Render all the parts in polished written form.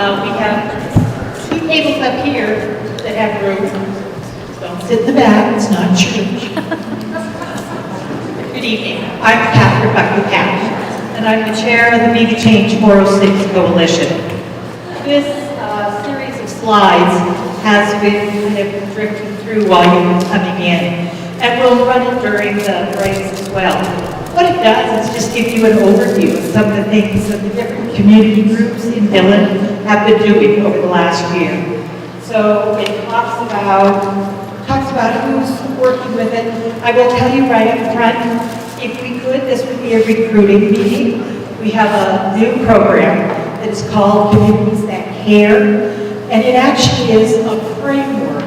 We have two tables up here that have room. Don't sit in the back, it's not church. Good evening. I'm Rebecca Cash, and I'm the chair of the Media Change 406 Coalition. This series of slides has been kind of drifting through while you've been coming in, and we'll run it during the breaks as well. What it does is just give you an overview of some of the things that the different community groups in Dillon have been doing over the last year. So it talks about who's working with it. I will tell you right up front, if we could, this would be a recruiting meeting. We have a new program that is called Communities That Care, and it actually is a framework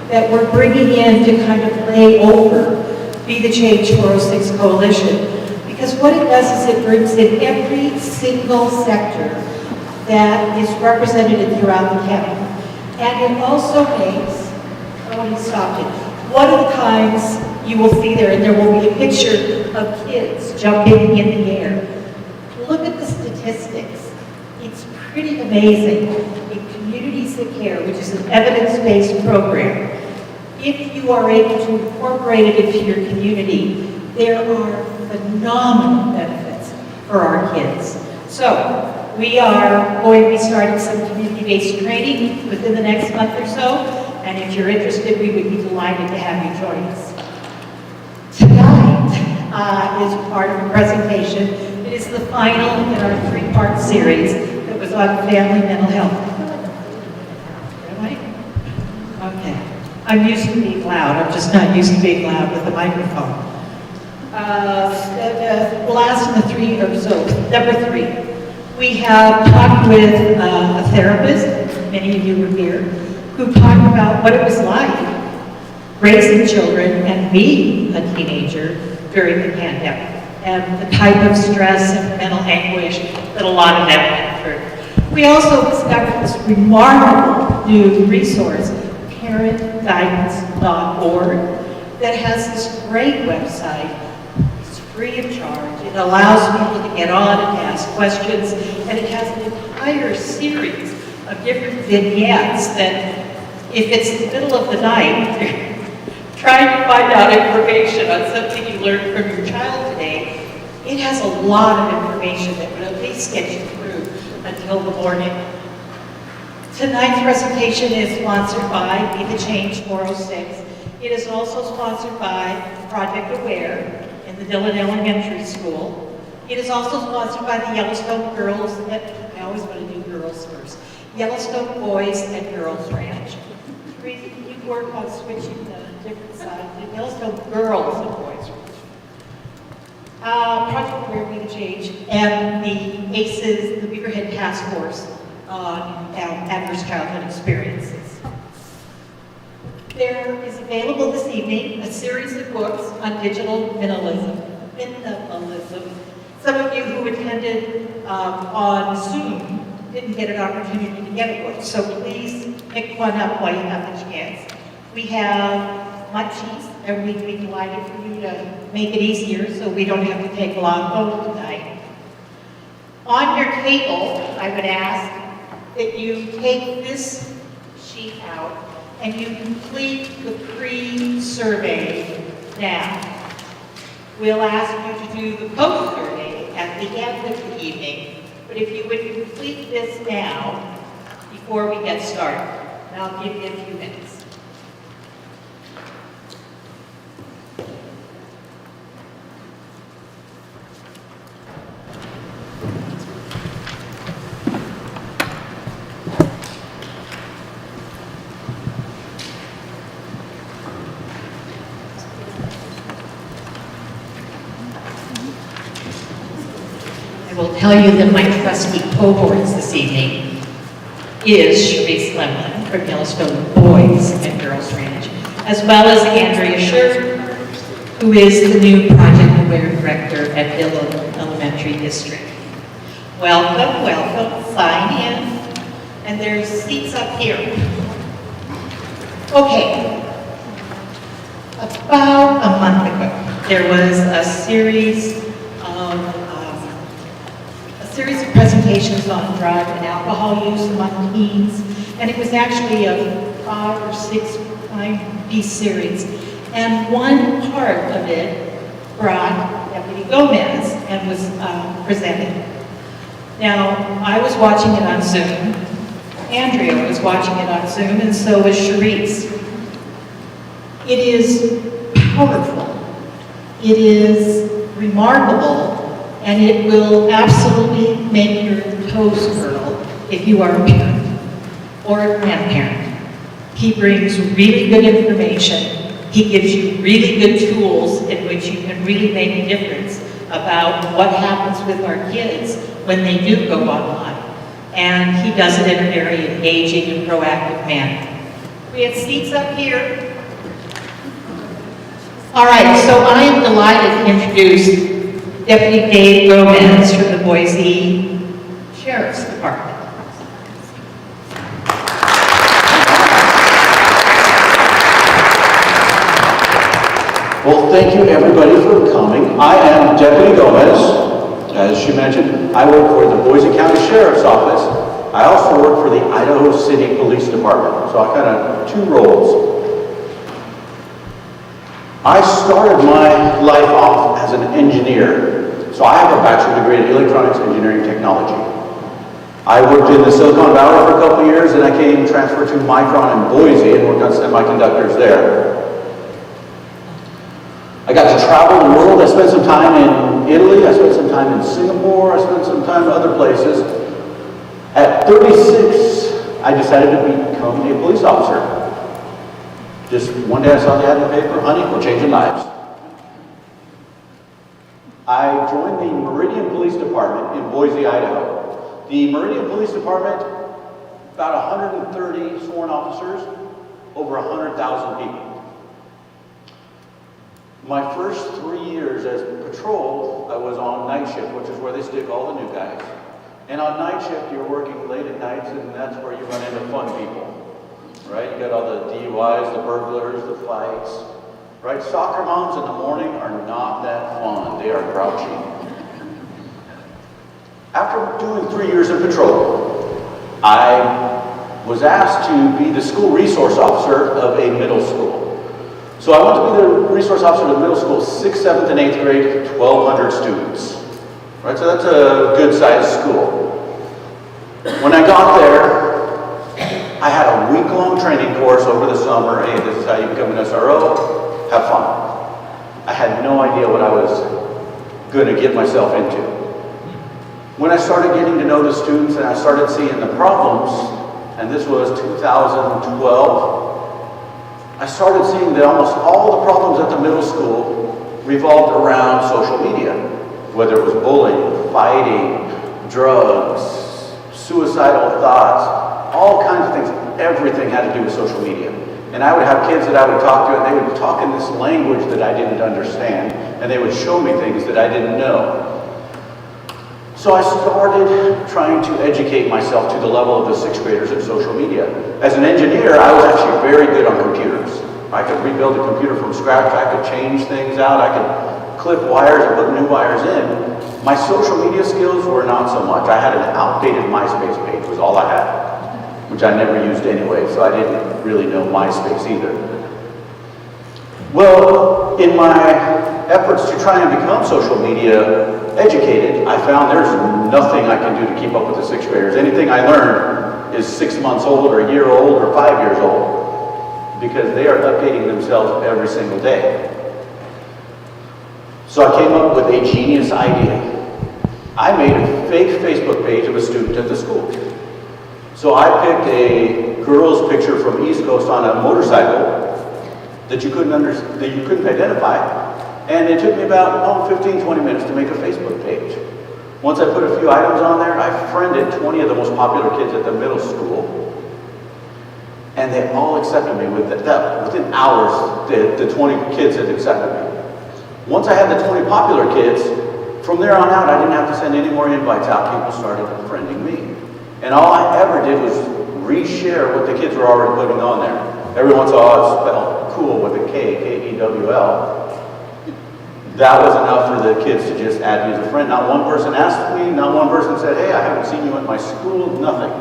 that we're bringing in to kind of lay over Be the Change 406 Coalition. Because what it does is it brings in every single sector that is represented throughout the county. And it also makes, one of the times you will see there, and there will be a picture of kids jumping in the air. Look at the statistics. It's pretty amazing. In Communities That Care, which is an evidence-based program, if you are able to incorporate it into your community, there are phenomenal benefits for our kids. So, we are going to be starting some community-based training within the next month or so, and if you're interested, we would be delighted to have you join us. Tonight is part of a presentation. It is the final in our three-part series that was on family mental health. Really? Okay. I'm used to being loud. I'm just not used to being loud with the microphone. The last of the three, or so, number 3. We have talked with a therapist, many of you were here, who talked about what it was like raising children and being a teenager during the pandemic, and the type of stress and mental anguish that a lot of them went through. We also discovered this remarkable new resource, parentguidance.org, that has this great website. It's free of charge. It allows people to get on and ask questions, and it has an entire series of different vignettes that, if it's the middle of the night, trying to find out information on something you learned from your child today, it has a lot of information that would at least get you through until the morning. Tonight's presentation is sponsored by Be the Change 406. It is also sponsored by Project Aware in the Dillon Elementary School. It is also sponsored by the Yellowstone Girls, I always want to do girls first, Yellowstone Boys and Girls Ranch. You work on switching the different sides, the Yellowstone Girls and Boys Ranch. Project Aware, Be the Change, and the ACEs, the Beaverhead Task Force on Adverse Childhood Experiences. There is available this evening a series of books on digital minimalism. Some of you who attended on Zoom didn't get an opportunity to get a book, so please pick one up while you have the chance. We have munchies, and we'd be delighted for you to make it easier so we don't have to take a long home tonight. On your table, I would ask that you take this sheet out and you complete the pre-survey now. We'll ask you to do the post-survey at the end of the evening, but if you would complete this now before we get started, and I'll give you a few minutes. I will tell you that my trusty cohorts this evening is Sharice Lemlin from Yellowstone Boys and Girls Ranch, as well as Andrea Scher, who is the new Project Aware Director at Dillon Elementary District. Welcome, welcome, sign in, and there's seats up here. Okay, about a month ago, there was a series of presentations presentations on drug and alcohol use among teens, and it was actually a 5 or 6 piece series. And one part of it brought Deputy Gomez and was presented. Now, I was watching it on Zoom, Andrea was watching it on Zoom, and so was Charisse. It is powerful, it is remarkable, and it will absolutely make your toes curl if you are a parent or a grandparent. He brings really good information. He gives you really good tools in which you can really make a difference about what happens with our kids when they do go online. And he does it in a very engaging and proactive manner. We have seats up here. All right, so I am delighted to introduce Deputy Dave Gomez from the Boise Sheriff's Department. Well, thank you everybody for coming. I am Deputy Gomez. As she mentioned, I work for the Boise County Sheriff's Office. I also work for the Idaho City Police Department. So I kind of 2 roles. I started my life off as an engineer. So I have a bachelor's degree in electronics engineering technology. I worked in the Silicon Valley for a couple of years, and I came transferred to Micron in Boise and worked on semiconductors there. I got to travel the world. I spent some time in Italy, I spent some time in Singapore, I spent some time in other places. At 36, I decided to become a police officer. Just one day I saw the ad in the paper, honey, we're changing lives. I joined the Meridian Police Department in Boise, Idaho. The Meridian Police Department, about 130 sworn officers, over 100,000 people. My first 3 years as patrol, I was on night shift, which is where they stick all the new guys. And on night shift, you're working late at nights, and that's where you run into fun people, right? You got all the DUIs, the burglars, the fights, right? Soccer moms in the morning are not that fun. They are grouchy. After doing 3 years of patrol, I was asked to be the school resource officer of a middle school. So I went to be the resource officer of the middle school, 6th, 7th, and 8th grade, 1,200 students. Right, so that's a good-sized school. When I got there, I had a week-long training course over the summer. Hey, this is how you become an SRO. Have fun. I had no idea what I was going to get myself into. When I started getting to know the students and I started seeing the problems, and this was 2012, I started seeing that almost all the problems at the middle school revolved around social media, whether it was bullying, fighting, drugs, suicidal thoughts, all kinds of things. Everything had to do with social media. And I would have kids that I would talk to, and they would talk in this language that I didn't understand, and they would show me things that I didn't know. So I started trying to educate myself to the level of the 6th graders in social media. As an engineer, I was actually very good on computers. I could rebuild a computer from scratch, I could change things out, I could clip wires and put new wires in. My social media skills were not so much. I had an outdated MySpace page, was all I had, which I never used anyway, so I didn't really know MySpace either. Well, in my efforts to try and become social media educated, I found there's nothing I can do to keep up with the 6th graders. Anything I learned is 6 months old, or a year old, or 5 years old, because they are updating themselves every single day. So I came up with a genius idea. I made a fake Facebook page of a student at the school. So I picked a girl's picture from East Coast on a motorcycle that you couldn't identify, and it took me about 15, 20 minutes to make a Facebook page. Once I put a few items on there, I friended 20 of the most popular kids at the middle school, and they all accepted me. Within hours, the 20 kids had accepted me. Once I had the 20 popular kids, from there on out, I didn't have to send any more invites out. People started friending me. And all I ever did was reshare what the kids were already putting on there. Every once in a while, it's spelled cool with a K, K-E-W-L. That was enough for the kids to just add me as a friend. Not one person asked me, not one person said, hey, I haven't seen you at my school, nothing.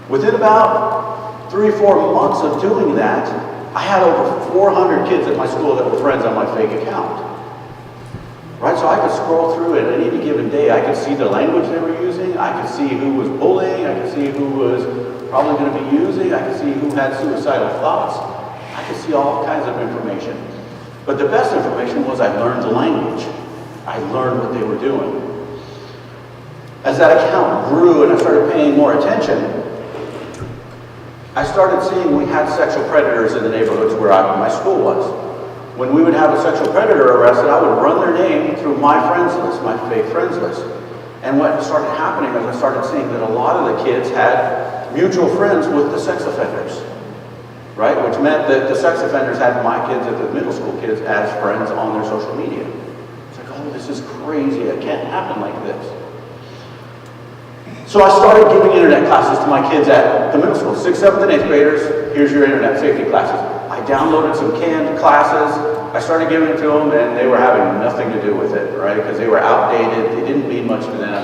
Within about 3 or 4 months of doing that, I had over 400 kids at my school that were friends on my fake account. Right, so I could scroll through it at any given day. I could see the language they were using. I could see who was bullying. I could see who was probably going to be using. I could see who had suicidal thoughts. I could see all kinds of information. But the best information was I learned the language. I learned what they were doing. As that account grew and I started paying more attention, I started seeing we had sexual predators in the neighborhoods where my school was. When we would have a sexual predator arrested, I would run their name through my friends list, my fake friends list. And what started happening is I started seeing that a lot of the kids had mutual friends with the sex offenders, right? Which meant that the sex offenders had my kids, the middle school kids, as friends on their social media. It's like, oh, this is crazy. It can't happen like this. So I started giving internet classes to my kids at the middle school, 6th, 7th, and 8th graders. Here's your internet safety classes. I downloaded some canned classes. I started giving it to them, and they were having nothing to do with it, right? Because they were outdated. They didn't mean much to them.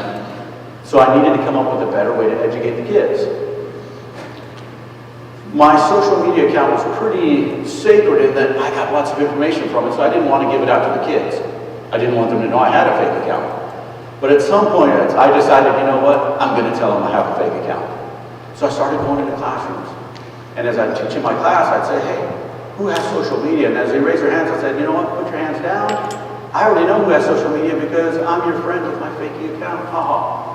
So I needed to come up with a better way to educate the kids. My social media account was pretty sacred in that I got lots of information from it, so I didn't want to give it out to the kids. I didn't want them to know I had a fake account. But at some point, I decided, you know what? I'm going to tell them I have a fake account. So I started going into classrooms. And as I teach in my class, I'd say, hey, who has social media? And as they raise their hands, I said, you know what? Put your hands down. I already know who has social media because I'm your friend with my fake account. Ha.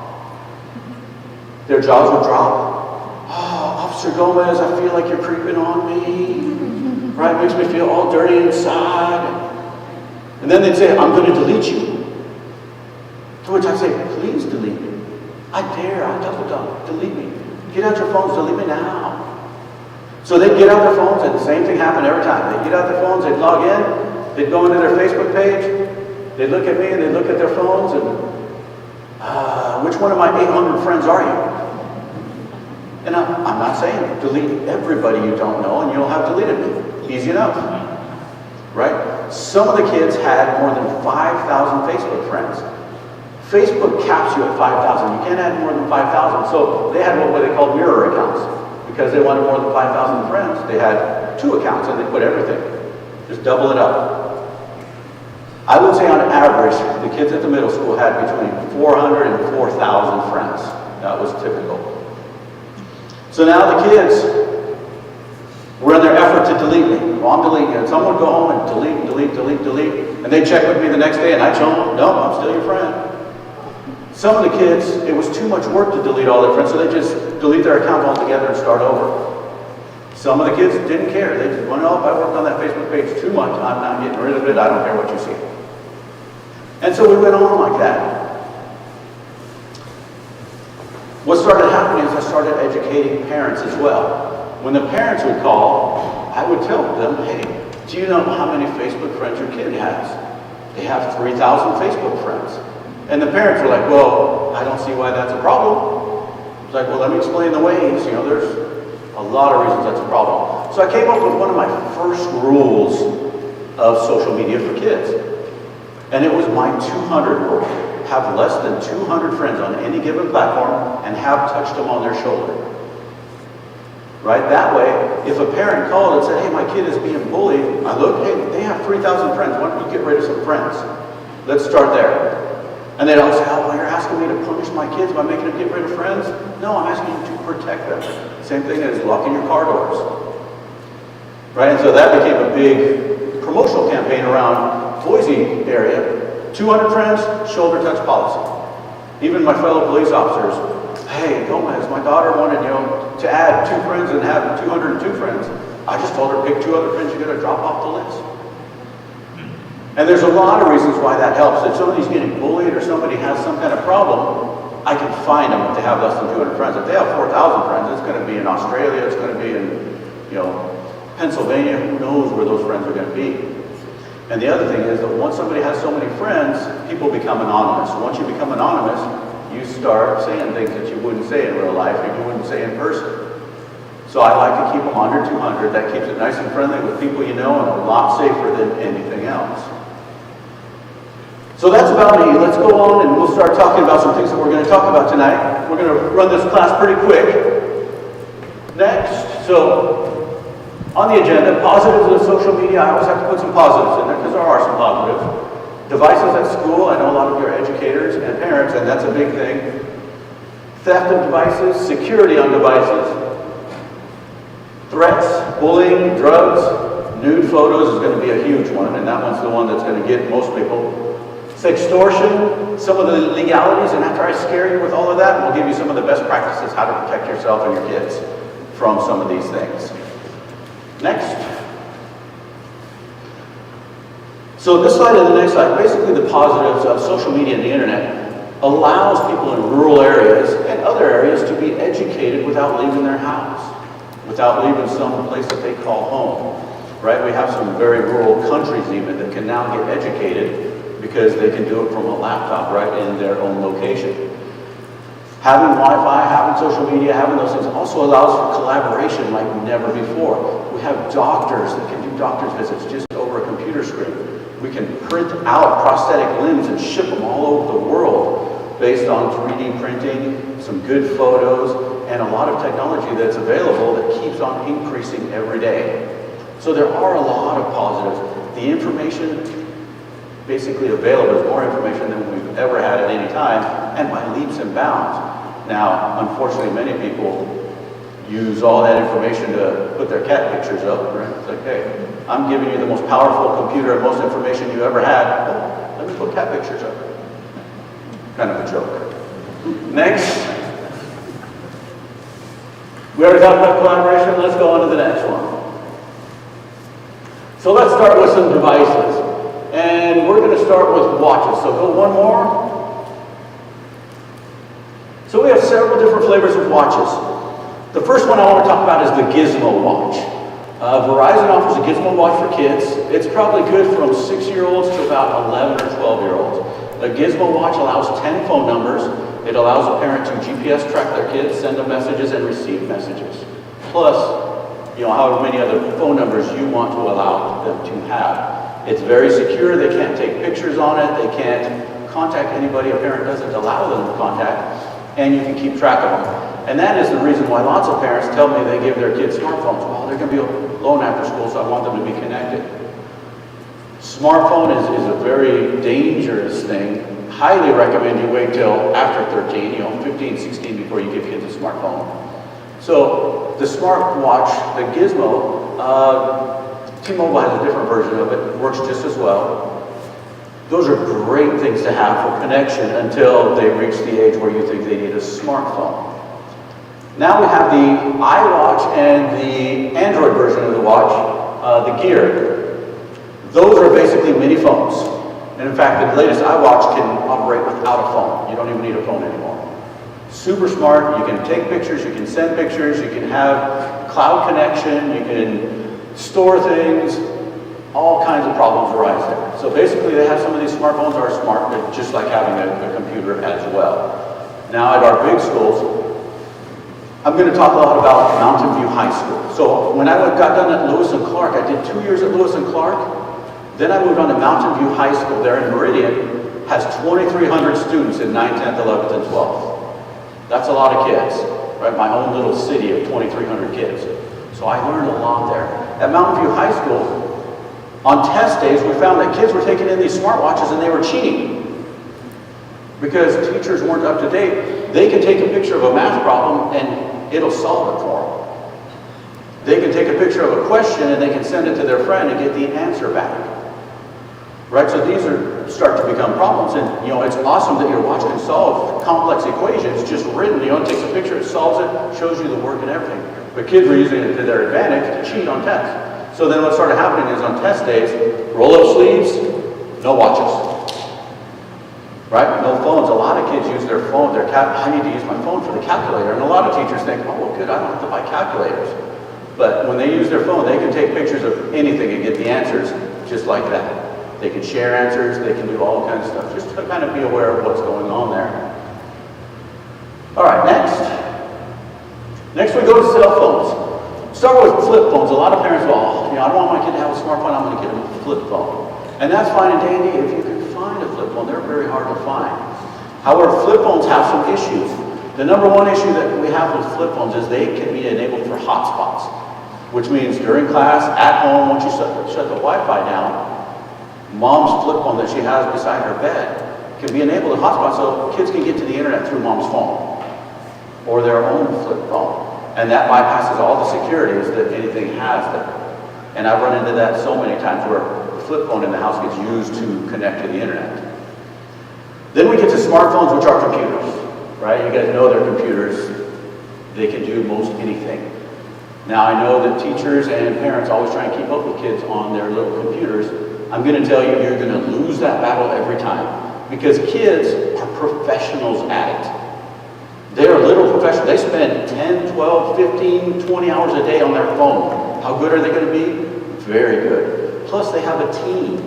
Their jaws would drop. Oh, Officer Gomez, I feel like you're creeping on me. Right? Makes me feel all dirty inside. And then they'd say, I'm going to delete you. To which I'd say, please delete me. I dare, I double dog, delete me. Get out your phones, delete me now. So they'd get out their phones, and the same thing happened every time. They'd get out their phones, they'd log in, they'd go into their Facebook page, they'd look at me, and they'd look at their phones, and which one of my 800 friends are you? And I'm not saying delete everybody you don't know, and you'll have deleted me. Easy enough, right? Some of the kids had more than 5,000 Facebook friends. Facebook caps you at 5,000. You can't add more than 5,000. So they had what they called mirror accounts. Because they wanted more than 5,000 friends, they had 2 accounts and they put everything. Just double it up. I would say on average, the kids at the middle school had between 400 and 4,000 friends. That was typical. So now the kids were in their effort to delete me. Well, I'm deleting you. And someone would go home and delete. And they'd check with me the next day and I'd show them, no, I'm still your friend. Some of the kids, it was too much work to delete all their friends, so they just delete their account altogether and start over. Some of the kids didn't care. They just went, oh, if I worked on that Facebook page too much, I'm not getting rid of it. I don't care what you see. And so we went on like that. What started happening is I started educating parents as well. When the parents would call, I would tell them, hey, do you know how many Facebook friends your kid has? They have 3,000 Facebook friends. And the parents were like, well, I don't see why that's a problem. It's like, well, let me explain the ways. You know, there's a lot of reasons that's a problem. So I came up with one of my first rules of social media for kids. And it was my 200 rule. Have less than 200 friends on any given platform and have touched them on their shoulder. Right? That way, if a parent called and said, hey, my kid is being bullied, I look, hey, they have 3,000 friends. Why don't you get rid of some friends? Let's start there. And they don't say, oh, well, you're asking me to punish my kids by making them get rid of friends? No, I'm asking you to protect them. Same thing as locking your car doors. Right? And so that became a big promotional campaign around Boise area. 200 friends, shoulder touch policy. Even my fellow police officers, hey, Gomez, my daughter wanted, to add 2 friends and have 202 friends. I just told her, pick 2 other friends you're going to drop off the list. And there's a lot of reasons why that helps. If somebody's getting bullied or somebody has some kind of problem, I can find them if they have less than 200 friends. If they have 4,000 friends, it's going to be in Australia, it's going to be in, Pennsylvania. Who knows where those friends are going to be? And the other thing is that once somebody has so many friends, people become anonymous. Once you become anonymous, you start saying things that you wouldn't say in real life or you wouldn't say in person. So I like to keep them under 200. That keeps it nice and friendly with people you know and a lot safer than anything else. So that's about me. Let's go on and we'll start talking about some things that we're going to talk about tonight. We're going to run this class pretty quick. Next, so on the agenda, positives of social media. I always have to put some positives in there because there are some positives. Devices at school. I know a lot of you are educators and parents, and that's a big thing. Theft of devices, security on devices, threats, bullying, drugs, nude photos is going to be a huge one, and that one's the one that's going to get most people. Sextortion, some of the legalities, and after I scare you with all of that, we'll give you some of the best practices how to protect yourself and your kids from some of these things. Next. So this slide and the next slide, basically the positives of social media and the internet allows people in rural areas and other areas to be educated without leaving their house, without leaving some place that they call home, right? We have some very rural countries even that can now get educated because they can do it from a laptop right in their own location. Having Wi-Fi, having social media, having those things also allows for collaboration like never before. We have doctors that can do doctor's visits just over a computer screen. We can print out prosthetic limbs and ship them all over the world based on 3D printing, some good photos, and a lot of technology that's available that keeps on increasing every day. So there are a lot of positives. The information basically available is more information than we've ever had at any time, and by leaps and bounds. Now, unfortunately, many people use all that information to put their cat pictures up, right? It's like, hey, I'm giving you the most powerful computer and most information you ever had. Oh, let me put cat pictures up. Kind of a joke. Next. We already talked about collaboration. Let's go on to the next one. So let's start with some devices. And we're going to start with watches. So go one more. So we have several different flavors of watches. The first one I want to talk about is the Gizmo watch. Verizon offers a Gizmo watch for kids. It's probably good from 6-year-olds to about 11 or 12-year-olds. A Gizmo watch allows 10 phone numbers. It allows a parent to GPS track their kids, send them messages, and receive messages. Plus, however many other phone numbers you want to allow them to have. It's very secure. They can't take pictures on it. They can't contact anybody a parent doesn't allow them to contact. And you can keep track of them. And that is the reason why lots of parents tell me they give their kids smartphones. Well, they're going to be alone after school, so I want them to be connected. Smartphone is a very dangerous thing. Highly recommend you wait till after 13, 15, 16 before you give kids a smartphone. So the smartwatch, the Gizmo, T-Mobile has a different version of it. It works just as well. Those are great things to have for connection until they reach the age where you think they need a smartphone. Now we have the iWatch and the Android version of the watch, the Gear. Those are basically mini phones. And in fact, the latest iWatch can operate without a phone. You don't even need a phone anymore. Super smart. You can take pictures, you can send pictures, you can have cloud connection, you can store things. All kinds of problems arise there. So basically they have some of these smartphones are smart, but just like having a computer as well. Now at our big schools, I'm going to talk a lot about Mountain View High School. So when I got done at Lewis and Clark, I did 2 years at Lewis and Clark. Then I moved on to Mountain View High School there in Meridian. Has 2,300 students in 9th, 10th, 11th, and 12th. That's a lot of kids, right? My own little city of 2,300 kids. So I learned a lot there. At Mountain View High School, on test days, we found that kids were taking in these smartwatches and they were cheating. Because teachers weren't up to date. They can take a picture of a math problem and it'll solve it for them. They can take a picture of a question and they can send it to their friend and get the answer back. Right, so these start to become problems, and it's awesome that your watch can solve complex equations just written. It takes a picture, it solves it, shows you the work and everything. But kids were using it to their advantage to cheat on tests. So then what started happening is on test days, roll up sleeves, no watches. Right, no phones. A lot of kids use their phone. I need to use my phone for the calculator, and a lot of teachers think, oh, well, good, I don't have to buy calculators. But when they use their phone, they can take pictures of anything and get the answers just like that. They can share answers, they can do all kinds of stuff, just to kind of be aware of what's going on there. All right, next. Next we go to cell phones. Start with flip phones. A lot of parents, well, I don't want my kid to have a smartphone, I'm going to get him a flip phone. And that's fine and dandy if you can find a flip phone. They're very hard to find. However, flip phones have some issues. The number one issue that we have with flip phones is they can be enabled for hotspots, which means during class, at home, once you shut the Wi-Fi down, mom's flip phone that she has beside her bed can be enabled to hotspot so kids can get to the internet through mom's phone or their own flip phone. And that bypasses all the securities that anything has there. And I've run into that so many times where the flip phone in the house gets used to connect to the internet. Then we get to smartphones, which are computers, right? You guys know they're computers. They can do most anything. Now I know that teachers and parents always try and keep up with kids on their little computers. I'm going to tell you, you're going to lose that battle every time because kids are professionals at it. They're little professionals. They spend 10, 12, 15, 20 hours a day on their phone. How good are they going to be? Very good. Plus they have a team.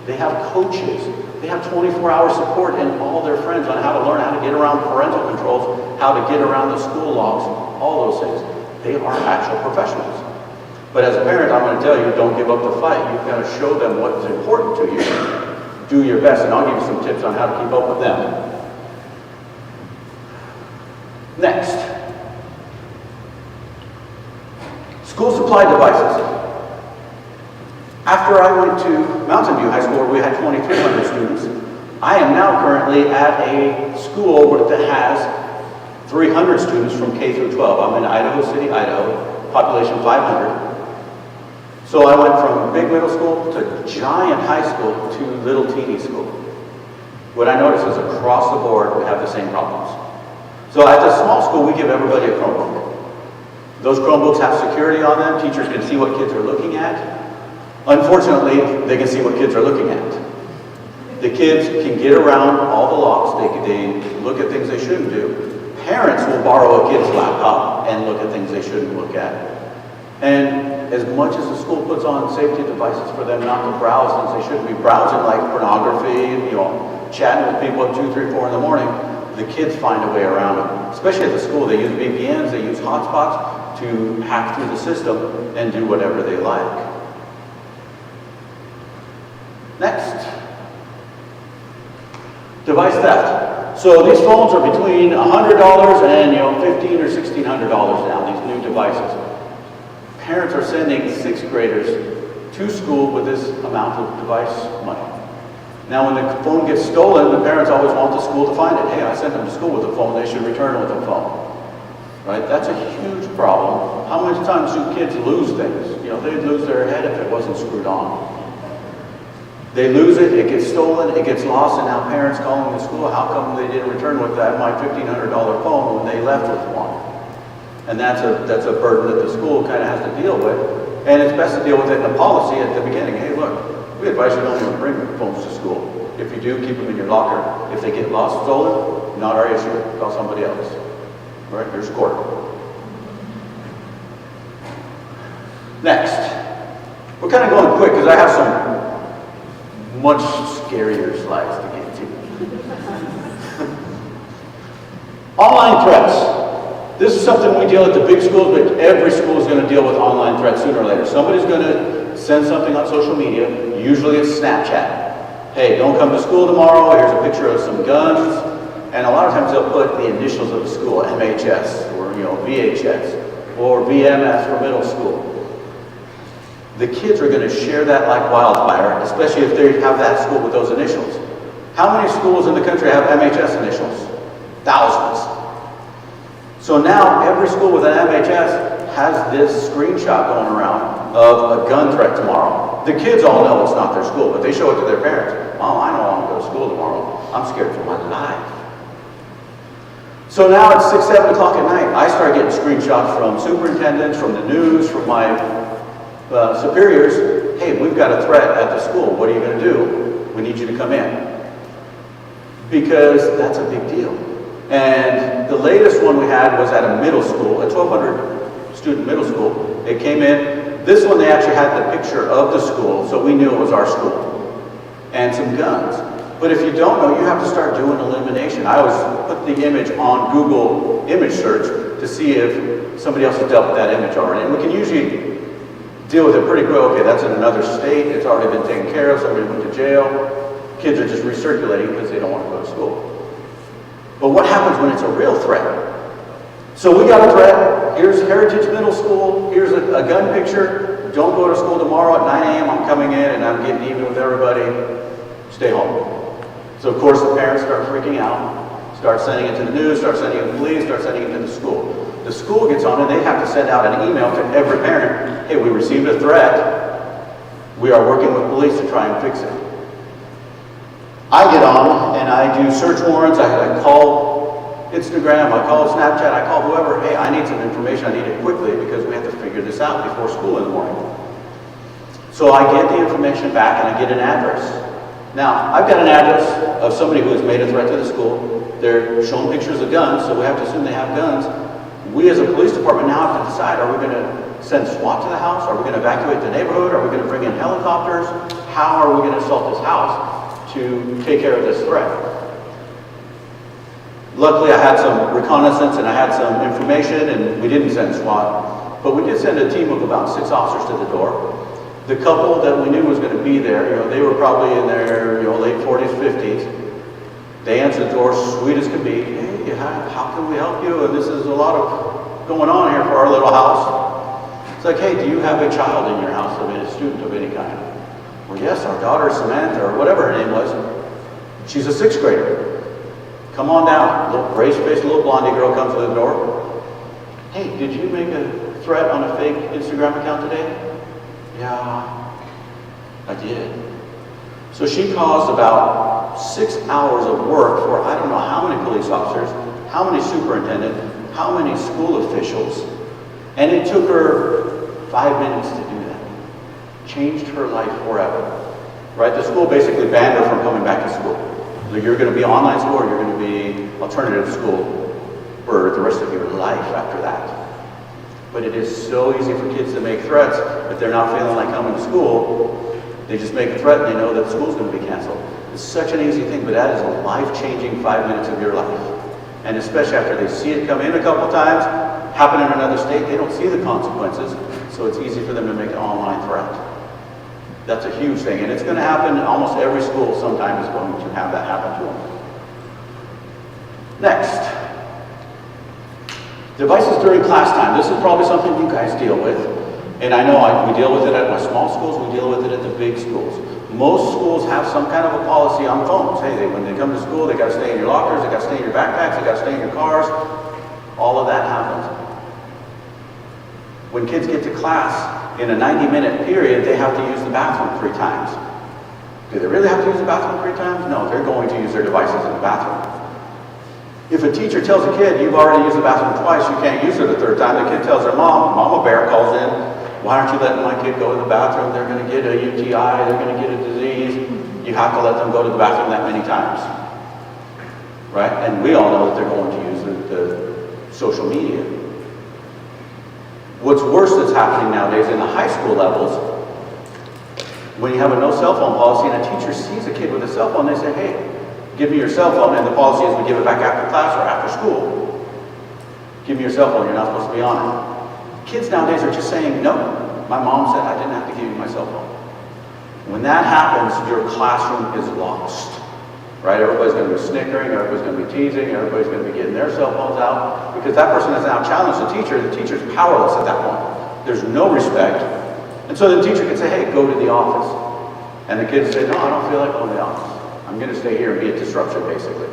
They have coaches. They have 24-hour support and all their friends on how to learn how to get around parental controls, how to get around the school logs, all those things. They are actual professionals. But as a parent, I'm going to tell you, don't give up the fight. You've got to show them what is important to you. Do your best, and I'll give you some tips on how to keep up with them. Next, school supply devices. After I went to Mountain View High School, where we had 2,300 students, I am now currently at a school that has 300 students from K through 12. I'm in Idaho City, Idaho, population 500. So I went from big middle school to giant high school to little teeny school. What I noticed is across the board, we have the same problems. So at the small school, we give everybody a Chromebook. Those Chromebooks have security on them. Teachers can see what kids are looking at. Unfortunately, they can see what kids are looking at. The kids can get around all the locks. They look at things they shouldn't do. Parents will borrow a kid's laptop and look at things they shouldn't look at. And as much as the school puts on safety devices for them not to browse things they shouldn't be browsing, like pornography, chatting with people at 2, 3, 4 in the morning, the kids find a way around them. Especially at the school, they use VPNs, they use hotspots to hack through the system and do whatever they like. Next, device theft. So these phones are between $100 and $1,500 or $1,600 now, these new devices. Parents are sending 6th graders to school with this amount of device money. Now when the phone gets stolen, the parents always want the school to find it. Hey, I sent them to school with a phone, they should return it with a phone. Right? That's a huge problem. How many times do kids lose things? They'd lose their head if it wasn't screwed on. They lose it, it gets stolen, it gets lost, and now parents calling the school, how come they didn't return with my $1,500 phone when they left with one? And that's a burden that the school kind of has to deal with. And it's best to deal with it in a policy at the beginning. Hey, look, we advise you don't even bring phones to school. If you do, keep them in your locker. If they get lost, stolen, not our issue. Call somebody else. All right, here's court. Next, we're kind of going quick because I have some much scarier slides to get to. Online threats. This is something we deal at the big schools, but every school is going to deal with online threats sooner or later. Somebody's going to send something on social media. Usually it's Snapchat. Hey, don't come to school tomorrow. Here's a picture of some guns. And a lot of times they'll put the initials of the school, MHS, or VHS, or VMS for middle school. The kids are going to share that like wildfire, especially if they have that school with those initials. How many schools in the country have MHS initials? Thousands. So now every school with an MHS has this screenshot going around of a gun threat tomorrow. The kids all know it's not their school, but they show it to their parents. Mom, I don't want to go to school tomorrow. I'm scared for my life. So now it's 6, 7 o'clock at night. I start getting screenshots from superintendents, from the news, from my superiors. Hey, we've got a threat at the school. What are you going to do? We need you to come in. Because that's a big deal. And the latest one we had was at a middle school, a 1,200 student middle school. It came in. This one they actually had the picture of the school, so we knew it was our school. And some guns. But if you don't know, you have to start doing elimination. I always put the image on Google image search to see if somebody else has dealt with that image already. And we can usually deal with it pretty quick. Okay, that's in another state. It's already been taken care of. Somebody went to jail. kids are just recirculating because they don't want to go to school. But what happens when it's a real threat? So we got a threat. Here's Heritage Middle School. Here's a gun picture. Don't go to school tomorrow at 9 a.m. I'm coming in and I'm getting even with everybody. Stay home. So of course the parents start freaking out, start sending it to the news, start sending it to the police, start sending it to the school. The school gets on and they have to send out an email to every parent. Hey, we received a threat. We are working with police to try and fix it. I get on and I do search warrants. I call Instagram, I call Snapchat, I call whoever. Hey, I need some information. I need it quickly because we have to figure this out before school in the morning. So I get the information back and I get an address. Now, I've got an address of somebody who has made a threat to the school. They're showing pictures of guns, so we have to assume they have guns. We as a police department now have to decide, are we going to send SWAT to the house? Are we going to evacuate the neighborhood? Are we going to bring in helicopters? How are we going to assault this house to take care of this threat? Luckily, I had some reconnaissance and I had some information, and we didn't send SWAT, but we did send a team of about 6 officers to the door. The couple that we knew was going to be there, they were probably in their late 40s, 50s. They answered the door, sweet as could be. Hey, how can we help you? And this is a lot of going on here for our little house. It's like, hey, do you have a child in your house, a student of any kind? Well, yes, our daughter Samantha, or whatever her name was. She's a 6th grader. Come on down. Little race-faced little blondie girl comes to the door. Hey, did you make a threat on a fake Instagram account today? Yeah, I did. So she caused about 6 hours of work for I don't know how many police officers, how many superintendents, how many school officials, and it took her 5 minutes to do that. Changed her life forever. Right? The school basically banned her from coming back to school. So you're going to be online school or you're going to be alternative school for the rest of your life after that. But it is so easy for kids to make threats if they're not feeling like coming to school. They just make a threat and they know that school's going to be canceled. It's such an easy thing, but that is a life-changing 5 minutes of your life. And especially after they see it come in a couple times, happen in another state, they don't see the consequences, so it's easy for them to make an online threat. That's a huge thing, and it's going to happen. Almost every school sometime is going to have that happen to them. Next, devices during class time. This is probably something you guys deal with, and I know we deal with it at my small schools, we deal with it at the big schools. Most schools have some kind of a policy on phones. Hey, when they come to school, they got to stay in your lockers, they got to stay in your backpacks, they got to stay in your cars. All of that happens. When kids get to class, in a 90-minute period, they have to use the bathroom 3 times. Do they really have to use the bathroom 3 times? No, they're going to use their devices in the bathroom. If a teacher tells a kid, you've already used the bathroom twice, you can't use it a 3rd time, the kid tells their mom, Mama Bear calls in, why aren't you letting my kid go to the bathroom? They're going to get a UTI, they're going to get a disease. You have to let them go to the bathroom that many times. Right? And we all know that they're going to use the social media. What's worse that's happening nowadays in the high school levels, when you have a no cell phone policy and a teacher sees a kid with a cell phone, they say, hey, give me your cell phone, and the policy is we give it back after class or after school. Give me your cell phone, you're not supposed to be on it. Kids nowadays are just saying, no, my mom said I didn't have to give you my cell phone. When that happens, your classroom is lost. Right? Everybody's going to be snickering, everybody's going to be teasing, everybody's going to be getting their cell phones out, because that person has now challenged the teacher's powerless at that point. There's no respect. And so the teacher can say, hey, go to the office. And the kids say, no, I don't feel like going to the office. I'm going to stay here and be a disruption, basically.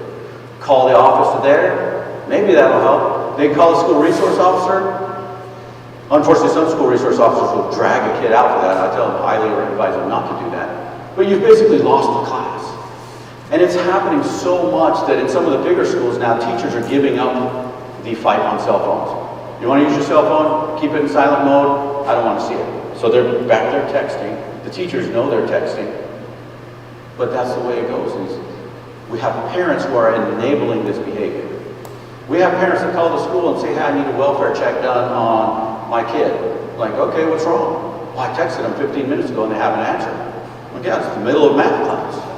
Call the office to there, maybe that'll help. They call a school resource officer. Unfortunately, some school resource officers will drag a kid out for that. I tell them, highly advise them not to do that. But you've basically lost the class. And it's happening so much that in some of the bigger schools now, teachers are giving up the fight on cell phones. You want to use your cell phone? Keep it in silent mode. I don't want to see it. So they're back there texting. The teachers know they're texting. But that's the way it goes. We have parents who are enabling this behavior. We have parents that call the school and say, hey, I need a welfare check done on my kid. Like, okay, what's wrong? Well, I texted them 15 minutes ago and they haven't answered. Well, yeah, it's the middle of math class.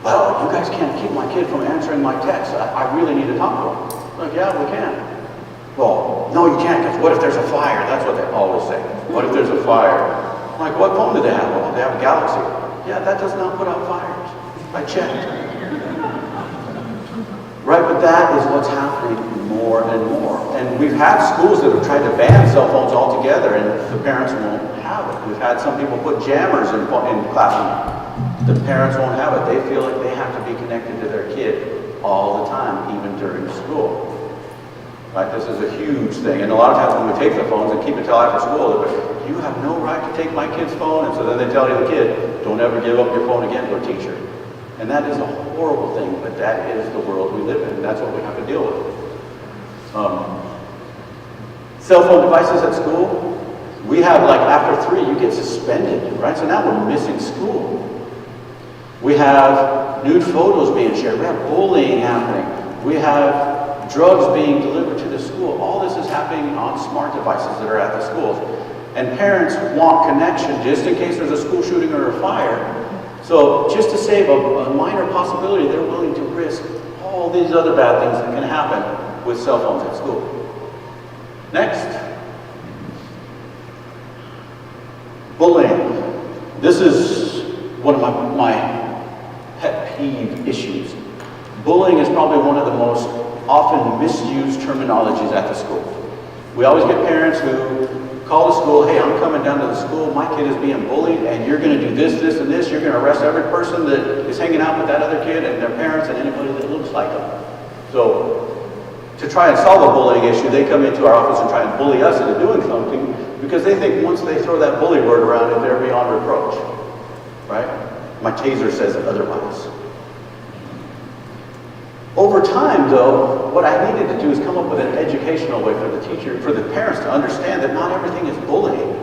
Well, you guys can't keep my kid from answering my text. I really need to talk to him. Like, yeah, we can. Well, no, you can't, because what if there's a fire? That's what they always say. What if there's a fire? I'm like, what phone do they have? Well, they have a Galaxy. Yeah, that does not put out fires. I checked. Right, but that is what's happening more and more. And we've had schools that have tried to ban cell phones altogether, and the parents won't have it. We've had some people put jammers in classrooms. The parents won't have it. They feel like they have to be connected to their kid all the time, even during school. Right, this is a huge thing. And a lot of times when we take the phones and keep it till after school, they're like, you have no right to take my kid's phone. And so then they tell the kid, don't ever give up your phone again to a teacher. And that is a horrible thing, but that is the world we live in, and that's what we have to deal with. Cell phone devices at school, we have like after 3, you get suspended, right? So now we're missing school. We have nude photos being shared. We have bullying happening. We have drugs being delivered to the school. All this is happening on smart devices that are at the schools. And parents want connection just in case there's a school shooting or a fire. So just to save a minor possibility, they're willing to risk all these other bad things that can happen with cell phones at school. Next. Bullying. This is one of my pet peeve issues. Bullying is probably one of the most often misused terminologies at the school. We always get parents who call the school, hey, I'm coming down to the school, my kid is being bullied, and you're going to do this, this, and this. You're going to arrest every person that is hanging out with that other kid and their parents and anybody that looks like them. So to try and solve a bullying issue, they come into our office and try and bully us into doing something because they think once they throw that bully word around it, they're beyond reproach. Right? My taser says otherwise. Over time, though, what I needed to do is come up with an educational way for the teacher, for the parents to understand that not everything is bullying.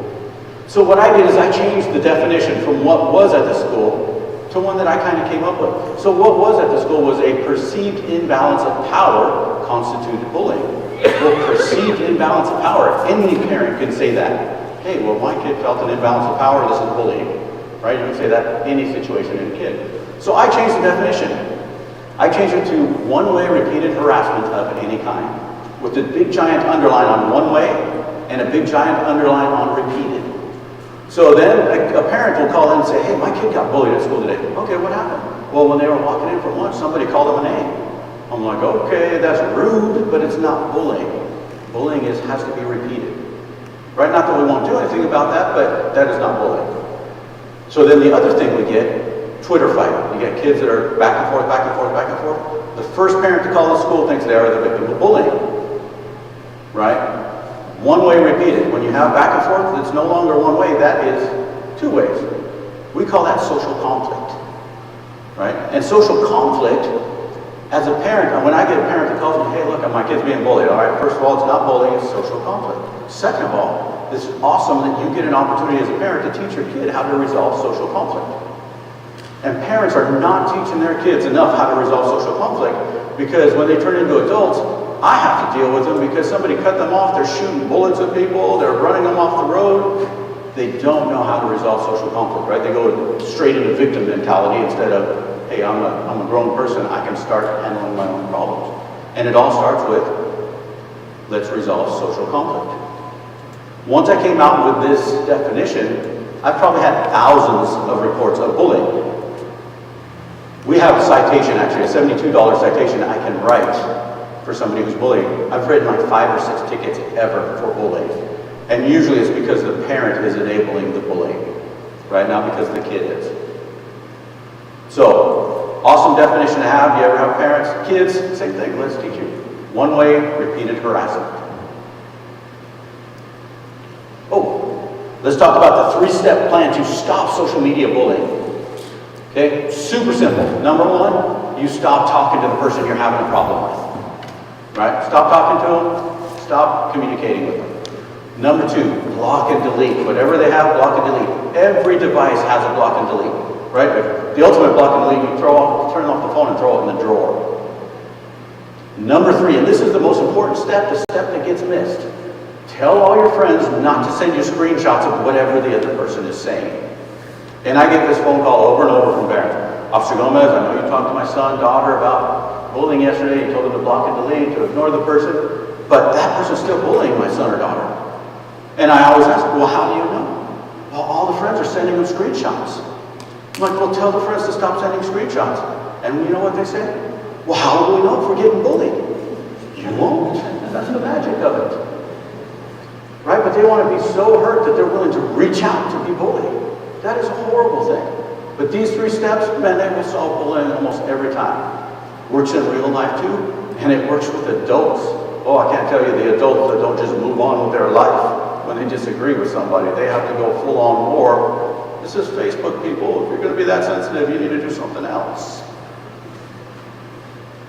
So what I did is I changed the definition from what was at the school to one that I kind of came up with. So what was at the school was a perceived imbalance of power constituted bullying. Well, perceived imbalance of power, any parent can say that. Hey, well, my kid felt an imbalance of power, this is bullying. Right? You can say that in any situation in a kid. So I changed the definition. I changed it to one-way repeated harassment of any kind, with a big giant underline on one way and a big giant underline on repeated. So then a parent will call in and say, hey, my kid got bullied at school today. Okay, what happened? Well, when they were walking in for lunch, somebody called them a name. I'm like, okay, that's rude, but it's not bullying. Bullying has to be repeated. Right? Not that we won't do anything about that, but that is not bullying. So then the other thing we get, Twitter fight. You get kids that are back and forth, back and forth, back and forth. The first parent to call the school thinks they are the victim of bullying. Right? One way repeated. When you have back and forth, it's no longer one way, that is 2 ways. We call that social conflict. Right? And social conflict, as a parent, when I get a parent that calls me, hey, look, my kid's being bullied. All right, first of all, it's not bullying, it's social conflict. Second of all, it's awesome that you get an opportunity as a parent to teach your kid how to resolve social conflict. And parents are not teaching their kids enough how to resolve social conflict because when they turn into adults, I have to deal with them because somebody cut them off, they're shooting bullets at people, they're running them off the road. They don't know how to resolve social conflict, right? They go straight into victim mentality instead of, hey, I'm a grown person, I can start handling my own problems. And it all starts with, let's resolve social conflict. Once I came out with this definition, I've probably had thousands of reports of bullying. We have a citation, actually, a $72 citation I can write for somebody who's bullying. I've written like 5 or 6 tickets ever for bullying. And usually it's because the parent is enabling the bullying, right? Not because the kid is. So, awesome definition to have. You ever have parents, kids, same thing, let's teach you. One way, repeated harassment. Oh, let's talk about the 3-step plan to stop social media bullying. Okay, super simple. Number 1, you stop talking to the person you're having a problem with. Right? Stop talking to them, stop communicating with them. Number 2, block and delete. Whatever they have, block and delete. Every device has a block and delete. Right? The ultimate block and delete, you turn off the phone and throw it in the drawer. Number 3, and this is the most important step, the step that gets missed. Tell all your friends not to send you screenshots of whatever the other person is saying. And I get this phone call over and over from parents. Officer Gomez, I know you talked to my son, daughter about bullying yesterday. You told them to block and delete, to ignore the person. But that person's still bullying my son or daughter. And I always ask, well, how do you know? Well, all the friends are sending them screenshots. I'm like, well, tell the friends to stop sending screenshots. And you know what they say? Well, how do we know if we're getting bullied? You won't. That's the magic of it. Right? But they want to be so hurt that they're willing to reach out to be bullied. That is a horrible thing. But these 3 steps, man, they will solve bullying almost every time. Works in real life too, and it works with adults. Oh, I can't tell you the adults that don't just move on with their life when they disagree with somebody. They have to go full on war. This is Facebook, people. If you're going to be that sensitive, you need to do something else.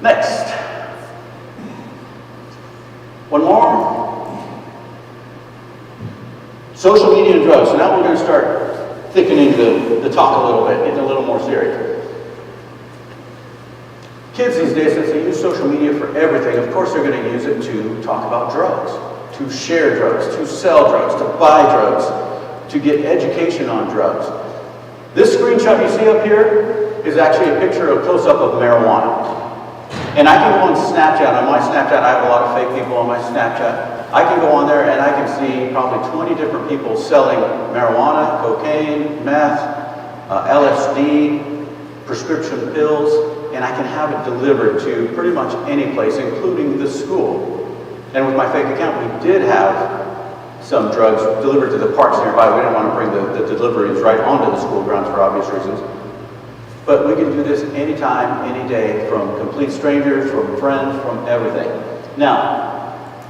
Next. One more. Social media and drugs. So now we're going to start thickening the talk a little bit, getting a little more serious. Kids these days, since they use social media for everything, of course they're going to use it to talk about drugs, to share drugs, to sell drugs, to buy drugs, to get education on drugs. This screenshot you see up here is actually a picture, a close-up of marijuana. And I can go on Snapchat. On my Snapchat, I have a lot of fake people on my Snapchat. I can go on there and I can see probably 20 different people selling marijuana, cocaine, meth, LSD, prescription pills, and I can have it delivered to pretty much any place, including the school. And with my fake account, we did have some drugs delivered to the parks nearby. We didn't want to bring the deliveries right onto the school grounds for obvious reasons. But we can do this anytime, any day, from complete strangers, from friends, from everything. Now,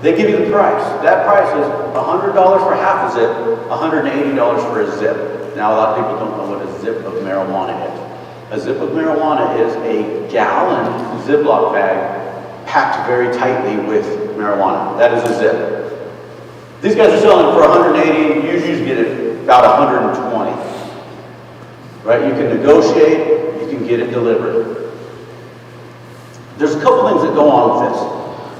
they give you the price. That price is $100 for half a zip, $180 for a zip. Now, a lot of people don't know what a zip of marijuana is. A zip of marijuana is a gallon Ziploc bag packed very tightly with marijuana. That is a zip. These guys are selling it for $180. You usually get it about $120. Right? You can negotiate. You can get it delivered. There's a couple things that go on with this.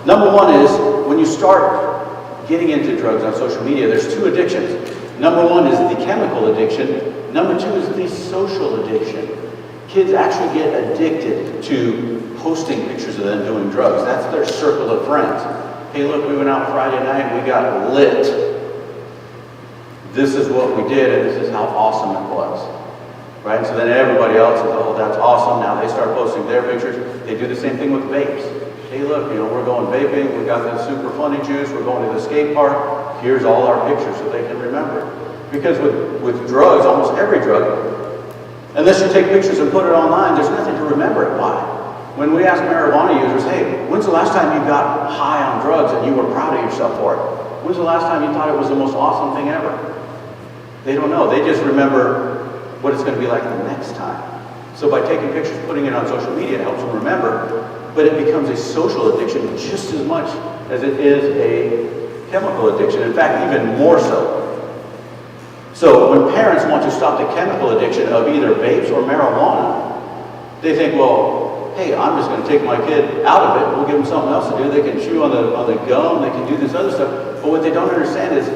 Number one is when you start getting into drugs on social media, there's 2 addictions. Number one is the chemical addiction. Number 2 is the social addiction. Kids actually get addicted to posting pictures of them doing drugs. That's their circle of friends. Hey, look, we went out Friday night and we got lit. This is what we did and this is how awesome it was. Right? And so then everybody else is, oh, that's awesome. Now they start posting their pictures. They do the same thing with vapes. Hey, look, we're going vaping. We got this super funny juice. We're going to the skate park. Here's all our pictures so they can remember. Because with drugs, almost every drug, unless you take pictures and put it online, there's nothing to remember it by. When we ask marijuana users, hey, when's the last time you got high on drugs and you were proud of yourself for it? When's the last time you thought it was the most awesome thing ever? They don't know. They just remember what it's going to be like the next time. So by taking pictures, putting it on social media, it helps them remember, but it becomes a social addiction just as much as it is a chemical addiction. In fact, even more so. So when parents want to stop the chemical addiction of either vapes or marijuana, they think, well, hey, I'm just going to take my kid out of it. We'll give them something else to do. They can chew on the gum. They can do this other stuff. But what they don't understand is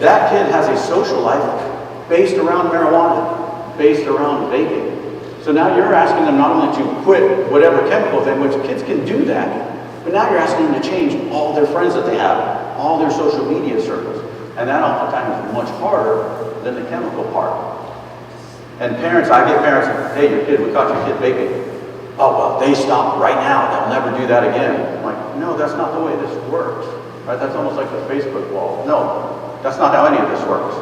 that kid has a social life based around marijuana, based around vaping. So now you're asking them not only to quit whatever chemical thing, which kids can do that, but now you're asking them to change all their friends that they have, all their social media circles. And that oftentimes is much harder than the chemical part. And parents, I get parents, hey, your kid, we caught your kid vaping. Oh, well, they stopped right now. They'll never do that again. I'm like, no, that's not the way this works. Right? That's almost like the Facebook wall. No, that's not how any of this works.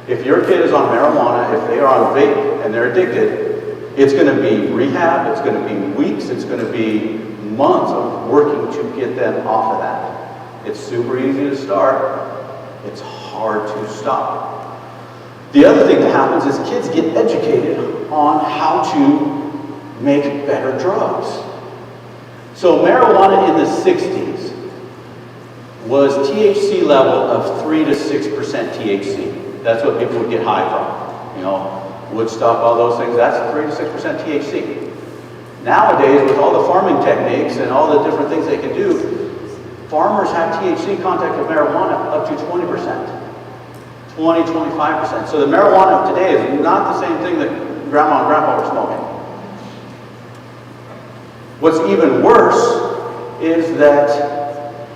If your kid is on marijuana, if they are on vape and they're addicted, it's going to be rehab, it's going to be weeks, it's going to be months of working to get them off of that. It's super easy to start. It's hard to stop. The other thing that happens is kids get educated on how to make better drugs. So marijuana in the 60s was THC level of 3 to 6% THC. That's what people would get high from. Woodstock, all those things, that's 3 to 6% THC. Nowadays, with all the farming techniques and all the different things they can do, farmers have THC content with marijuana up to 20%, 20, 25%. So the marijuana of today is not the same thing that grandma and grandpa were smoking. What's even worse is that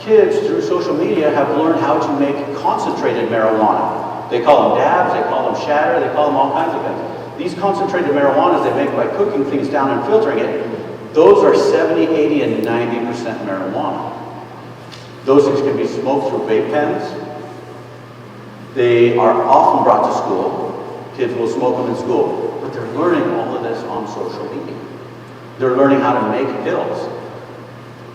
kids through social media have learned how to make concentrated marijuana. They call them dabs, they call them shatter, they call them all kinds of things. These concentrated marijuanas they make by cooking things down and filtering it, those are 70, 80, and 90% marijuana. Those things can be smoked through vape pens. They are often brought to school. Kids will smoke them in school, but they're learning all of this on social media. They're learning how to make pills.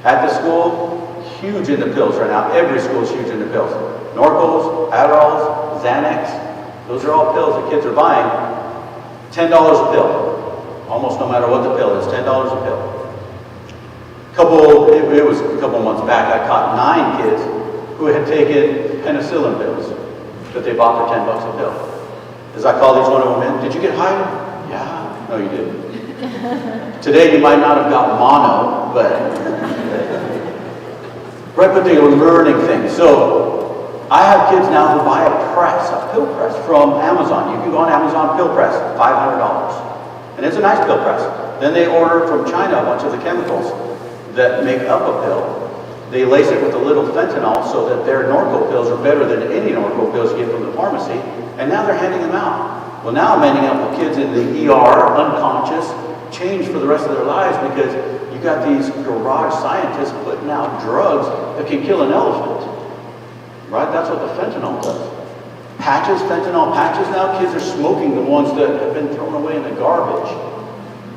At the school, huge into pills right now. Every school is huge into pills. Norcos, Adderalls, Xanax, those are all pills that kids are buying. $10 a pill. Almost no matter what the pill is, $10 a pill. It was a couple months back, I caught 9 kids who had taken penicillin pills that they bought for $10 a pill. As I called each one of them in, did you get high? Yeah. No, you didn't. Today you might not have got mono, but right, but they were learning things. So I have kids now who buy a press, a pill press from Amazon. You can go on Amazon, pill press, $500. And it's a nice pill press. Then they order from China a bunch of the chemicals that make up a pill. They lace it with a little fentanyl so that their Norco pills are better than any Norco pills you get from the pharmacy. And now they're handing them out. Well, now I'm ending up with kids in the ER, unconscious, changed for the rest of their lives because you got these garage scientists putting out drugs that can kill an elephant. Right? That's what the fentanyl does. Patches, fentanyl patches now, kids are smoking the ones that have been thrown away in the garbage.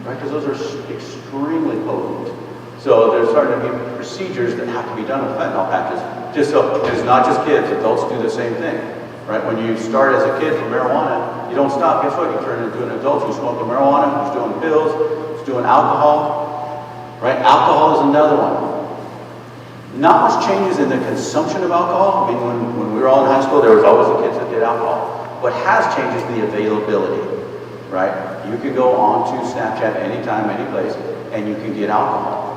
Right? Because those are extremely potent. So there's starting to be procedures that have to be done with fentanyl patches. Just so it's not just kids, adults do the same thing. Right? When you start as a kid for marijuana, you don't stop. Guess what? You turn into an adult who's smoking marijuana, who's doing pills, who's doing alcohol. Right? Alcohol is another one. Not much changes in the consumption of alcohol. I mean, when we were all in high school, there was always the kids that did alcohol. What has changed is the availability. Right? You can go on to Snapchat anytime, any place, and you can get alcohol.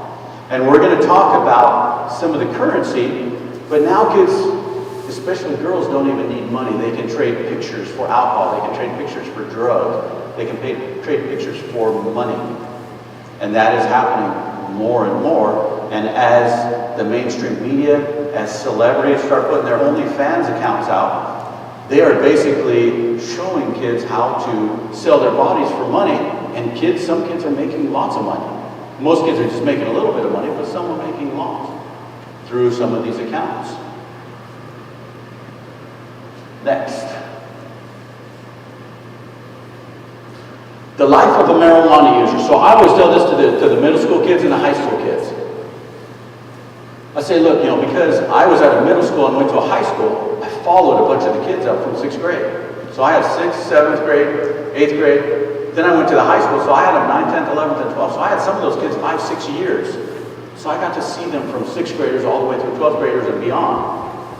And we're going to talk about some of the currency, but now kids, especially girls, don't even need money. They can trade pictures for alcohol. They can trade pictures for drugs. They can trade pictures for money. And that is happening more and more. And as the mainstream media, as celebrities start putting their OnlyFans accounts out, they are basically showing kids how to sell their bodies for money. And some kids are making lots of money. Most kids are just making a little bit of money, but some are making lots through some of these accounts. Next. The life of a marijuana user. So I always tell this to the middle school kids and the high school kids. I say, look, because I was at a middle school and went to a high school, I followed a bunch of the kids up from 6th grade. So I had 6th, 7th grade, 8th grade. Then I went to the high school, so I had them 9th, 10th, 11th, and 12th. So I had some of those kids 5, 6 years. So I got to see them from 6th graders all the way through 12th graders and beyond.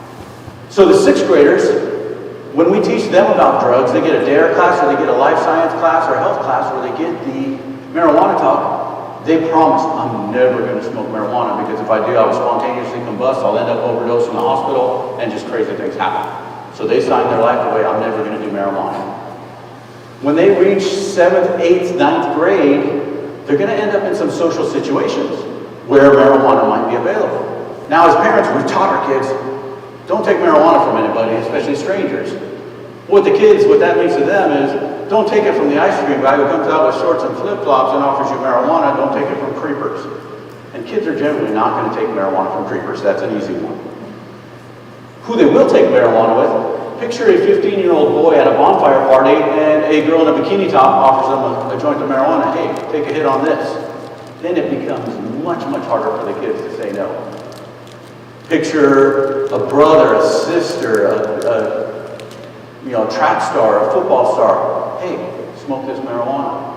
So the 6th graders, when we teach them about drugs, they get a DARE class or they get a life science class or a health class where they get the marijuana talk. They promise, I'm never going to smoke marijuana because if I do, I will spontaneously combust, I'll end up overdosed in the hospital, and just crazy things happen. So they sign their life away, I'm never going to do marijuana. When they reach 7th, 8th, 9th grade, they're going to end up in some social situations where marijuana might be available. Now, as parents, we've taught our kids, don't take marijuana from anybody, especially strangers. What that means to them is, don't take it from the ice cream guy who comes out with shorts and flip-flops and offers you marijuana. Don't take it from creepers. And kids are generally not going to take marijuana from creepers. That's an easy one. Who they will take marijuana with, picture a 15-year-old boy at a bonfire party and a girl in a bikini top offers them a joint of marijuana. Hey, take a hit on this. Then it becomes much, much harder for the kids to say no. Picture a brother, a sister, a track star, a football star. Hey, smoke this marijuana.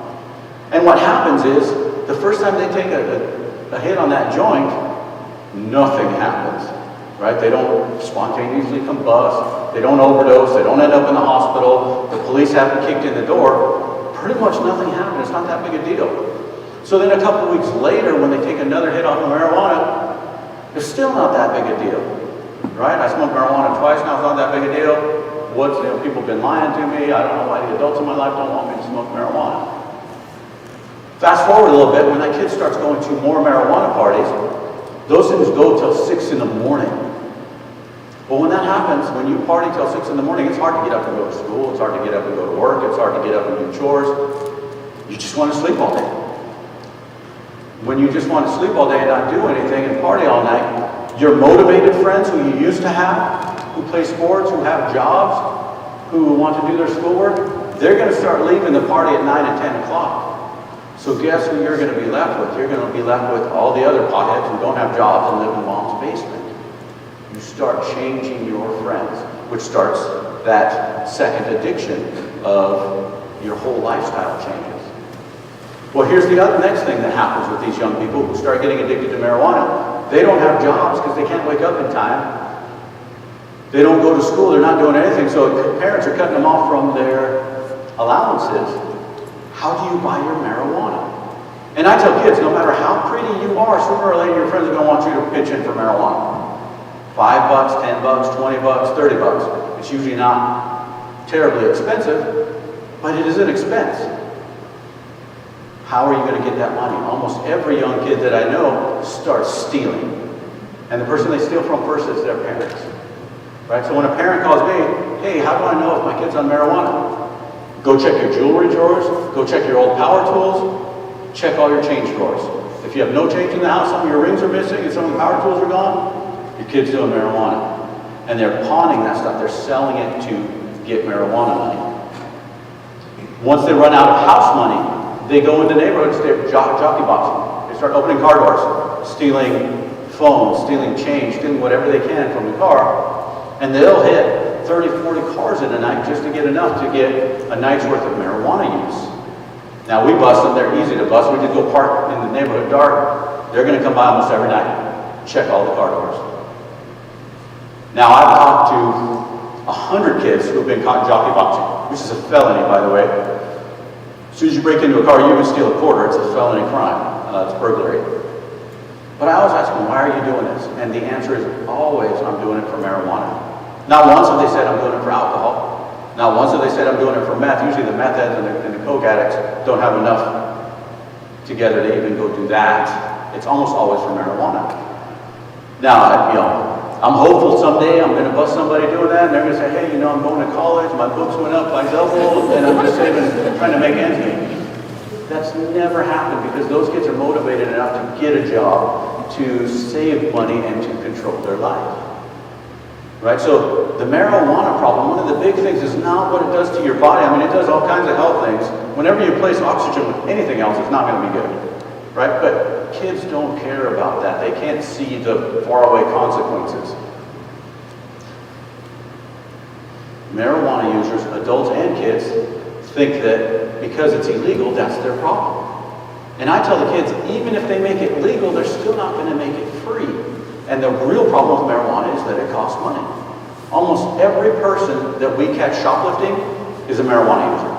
And what happens is, the first time they take a hit on that joint, nothing happens. Right? They don't spontaneously combust. They don't overdose. They don't end up in the hospital. The police haven't kicked in the door. Pretty much nothing happened. It's not that big a deal. So then a couple weeks later, when they take another hit on the marijuana, it's still not that big a deal. Right? I smoked marijuana twice now. It's not that big a deal. People have been lying to me. I don't know why the adults in my life don't want me to smoke marijuana. Fast forward a little bit, when that kid starts going to more marijuana parties, those things go till 6 in the morning. Well, when that happens, when you party till 6 in the morning, it's hard to get up and go to school. It's hard to get up and go to work. It's hard to get up and do chores. You just want to sleep all day. When you just want to sleep all day and not do anything and party all night, your motivated friends who you used to have, who play sports, who have jobs, who want to do their schoolwork, they're going to start leaving the party at 9 and 10 o'clock. So guess who you're going to be left with? You're going to be left with all the other potheads who don't have jobs and live in mom's basement. You start changing your friends, which starts that second addiction of your whole lifestyle changes. Well, here's the next thing that happens with these young people who start getting addicted to marijuana. They don't have jobs because they can't wake up in time. They don't go to school, they're not doing anything, so parents are cutting them off from their allowances. How do you buy your marijuana? And I tell kids, no matter how pretty you are, sooner or later your friends are going to want you to pitch in for marijuana. $5, $10, $20, $30. It's usually not terribly expensive, but it is an expense. How are you going to get that money? Almost every young kid that I know starts stealing. And the person they steal from first is their parents. Right? So when a parent calls me, hey, how do I know if my kid's on marijuana? Go check your jewelry drawers, go check your old power tools, check all your change drawers. If you have no change in the house, some of your rings are missing and some of the power tools are gone, your kid's doing marijuana. And they're pawning that stuff, they're selling it to get marijuana money. Once they run out of house money, they go into neighborhoods, they're jockey boxing. They start opening car doors, stealing phones, stealing change, stealing whatever they can from the car. And they'll hit 30, 40 cars in a night just to get enough to get a night's worth of marijuana use. Now we bust them, they're easy to bust. We just go park in the neighborhood dark. They're gonna come by almost every night, check all the car doors. Now I've talked to 100 kids who have been caught jockey boxing, which is a felony, by the way. As soon as you break into a car, you can steal a quarter, it's a felony crime, it's burglary. But I always ask them, why are you doing this? And the answer is always, I'm doing it for marijuana. Not once have they said I'm doing it for alcohol. Not once have they said I'm doing it for meth. Usually the meth heads and the coke addicts don't have enough together to even go do that. It's almost always for marijuana. Now, I'm hopeful someday I'm going to bust somebody doing that, and they're going to say, hey, I'm going to college, my books went up by double, and I'm just saving, trying to make ends meet. That's never happened because those kids are motivated enough to get a job, to save money, and to control their life. Right? So the marijuana problem, one of the big things is not what it does to your body. I mean, it does all kinds of health things. Whenever you replace oxygen with anything else, it's not going to be good. Right? But kids don't care about that. They can't see the faraway consequences. Marijuana users, adults and kids, think that because it's illegal, that's their problem. And I tell the kids, even if they make it legal, they're still not going to make it free. And the real problem with marijuana is that it costs money. Almost every person that we catch shoplifting is a marijuana user.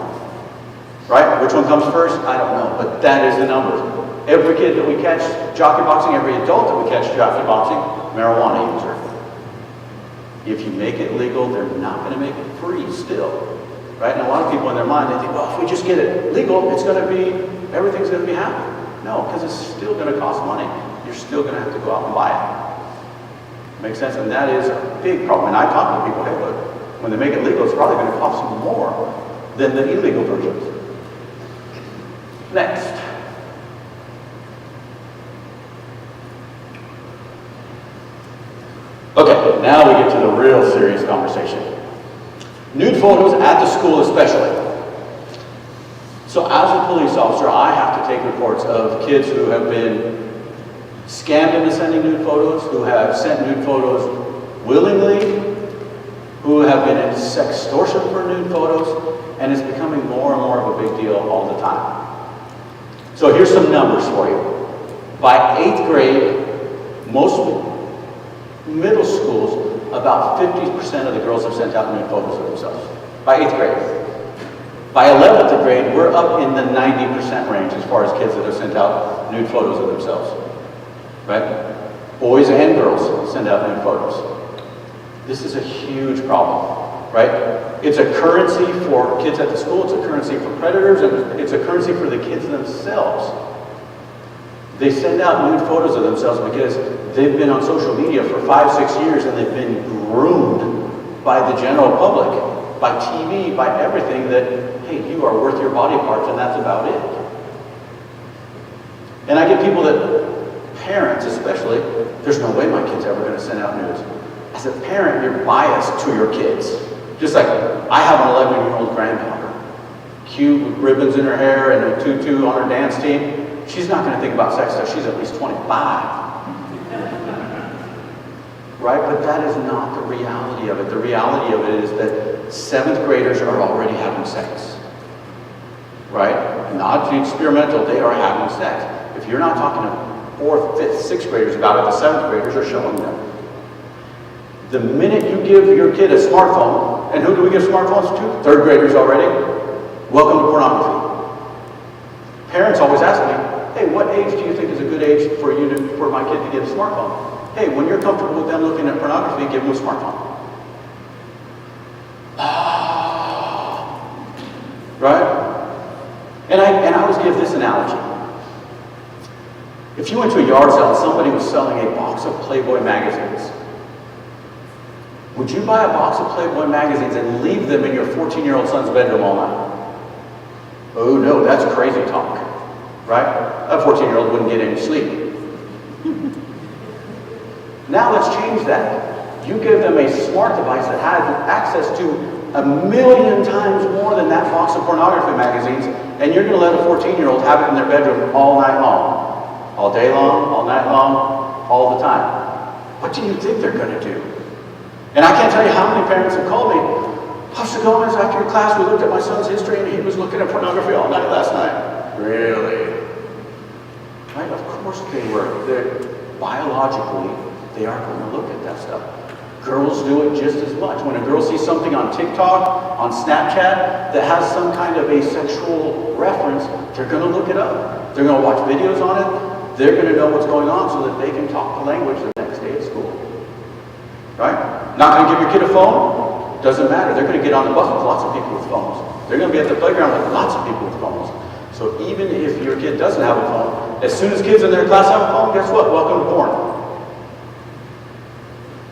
Right? Which one comes first? I don't know, but that is the numbers. Every kid that we catch jockey boxing, every adult that we catch jockey boxing, marijuana user. If you make it legal, they're not going to make it free still. Right? And a lot of people in their mind, they think, well, if we just get it legal, it's going to be, everything's going to be happy. No, because it's still going to cost money. You're still going to have to go out and buy it. Makes sense? And that is a big problem. And I talk to people, hey, look, when they make it legal, it's probably going to cost them more than the illegal versions. Next. Okay, now we get to the real serious conversation. Nude photos at the school especially. So as a police officer, I have to take reports of kids who have been scammed into sending nude photos, who have sent nude photos willingly, who have been in sextortion for nude photos, and it's becoming more and more of a big deal all the time. So here's some numbers for you. By 8th grade, most middle schools, about 50% of the girls have sent out nude photos of themselves. By 8th grade. By 11th grade, we're up in the 90% range as far as kids that have sent out nude photos of themselves. Right? Boys and girls send out nude photos. This is a huge problem, right? It's a currency for kids at the school, it's a currency for predators, and it's a currency for the kids themselves. They send out nude photos of themselves because they've been on social media for 5, 6 years and they've been groomed by the general public, by TV, by everything that, hey, you are worth your body parts and that's about it. And I get people that, parents especially, there's no way my kid's ever going to send out news. As a parent, you're biased to your kids. Just like I have an 11-year-old granddaughter, cute with ribbons in her hair and a tutu on her dance team. She's not going to think about sex till she's at least 25. Right? But that is not the reality of it. The reality of it is that 7th graders are already having sex. Right? Not experimental, they are having sex. If you're not talking to 4th, 5th, 6th graders about it, the 7th graders are showing them. The minute you give your kid a smartphone, and who do we give smartphones to? 3rd graders already. Welcome to pornography. Parents always ask me, hey, what age do you think is a good age for my kid to get a smartphone? Hey, when you're comfortable with them looking at pornography, give them a smartphone. Right? And I always give this analogy. If you went to a yard sale and somebody was selling a box of Playboy magazines, would you buy a box of Playboy magazines and leave them in your 14-year-old son's bedroom all night? Oh no, that's crazy talk, right? A 14-year-old wouldn't get any sleep. Now let's change that. You give them a smart device that has access to 1,000,000 times more than that box of pornography magazines, and you're going to let a 14-year-old have it in their bedroom all night long. All day long, all night long, all the time. What do you think they're going to do? And I can't tell you how many parents have called me, Pastor Gomez, after your class we looked at my son's history and he was looking at pornography all night last night. Really? Right? Of course they were. Biologically, they are going to look at that stuff. Girls do it just as much. When a girl sees something on TikTok, on Snapchat, that has some kind of a sexual reference, they're going to look it up. They're going to watch videos on it. They're going to know what's going on so that they can talk the language the next day at school. Right? Not going to give your kid a phone? Doesn't matter. They're going to get on the bus with lots of people with phones. They're going to be at the playground with lots of people with phones. So even if your kid doesn't have a phone, as soon as kids in their class have a phone, guess what? Welcome to porn.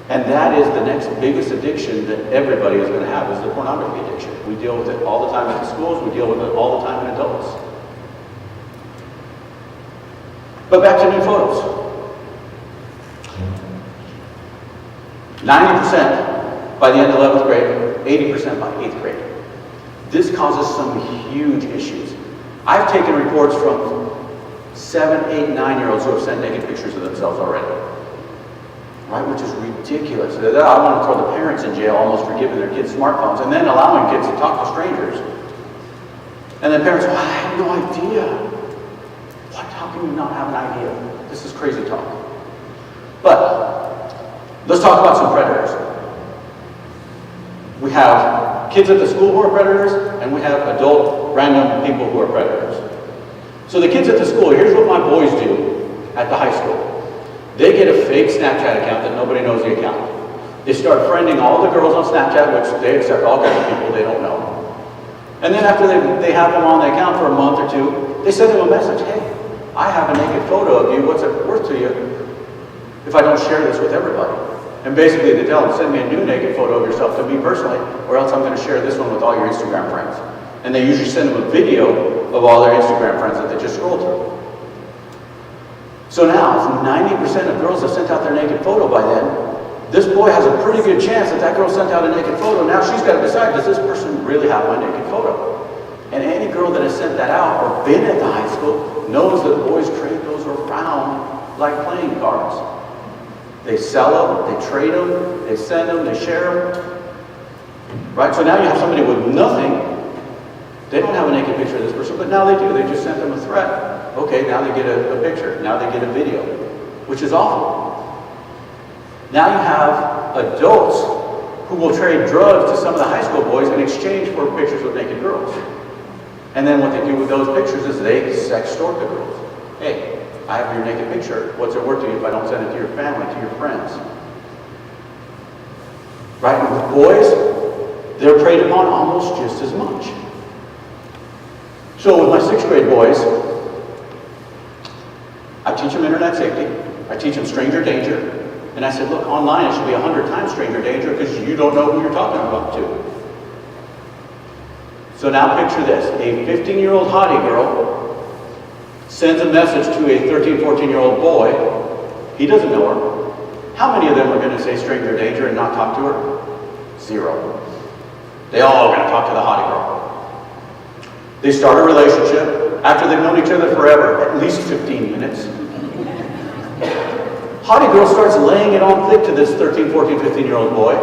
And that is the next biggest addiction that everybody is going to have, is the pornography addiction. We deal with it all the time at the schools. We deal with it all the time in adults. But back to new photos. 90% by the end of 11th grade, 80% by 8th grade. This causes some huge issues. I've taken reports from 7, 8, 9-year-olds who have sent naked pictures of themselves already. Right, which is ridiculous. I want to throw the parents in jail almost for giving their kids smartphones and then allowing kids to talk to strangers. And then parents, well, I had no idea. What? How can you not have an idea? This is crazy talk. But let's talk about some predators. We have kids at the school who are predators, and we have adult, random people who are predators. So the kids at the school, here's what my boys do at the high school. They get a fake Snapchat account that nobody knows the account. They start friending all the girls on Snapchat, which they accept all kinds of people they don't know. And then after they have them on the account for a month or two, they send them a message, hey, I have a naked photo of you, what's it worth to you if I don't share this with everybody? And basically they tell them, send me a new naked photo of yourself to me personally, or else I'm going to share this one with all your Instagram friends. And they usually send them a video of all their Instagram friends that they just scroll through. So now, if 90% of girls have sent out their naked photo by then, this boy has a pretty good chance that girl sent out a naked photo. Now she's got to decide, does this person really have my naked photo? And any girl that has sent that out or been at the high school knows that boys trade those around like playing cards. They sell them, they trade them, they send them, they share them. Right? So now you have somebody with nothing. They don't have a naked picture of this person, but now they do. They just sent them a threat. Okay, now they get a picture. Now they get a video, which is awful. Now you have adults who will trade drugs to some of the high school boys in exchange for pictures of naked girls. And then what they do with those pictures is they sextort the girls. Hey, I have your naked picture. What's it worth to you if I don't send it to your family, to your friends? Right? And with boys, they're preyed upon almost just as much. So with my 6th grade boys, I teach them internet safety. I teach them stranger danger. And I said, look, online it should be 100 times stranger danger because you don't know who you're talking about to. So now picture this. A 15-year-old hottie girl sends a message to a 13, 14-year-old boy. He doesn't know her. How many of them are going to say stranger danger and not talk to her? 0. They all are going to talk to the hottie girl. They start a relationship. After they've known each other forever, at least 15 minutes. Hottie girl starts laying it on thick to this 13, 14, 15-year-old boy.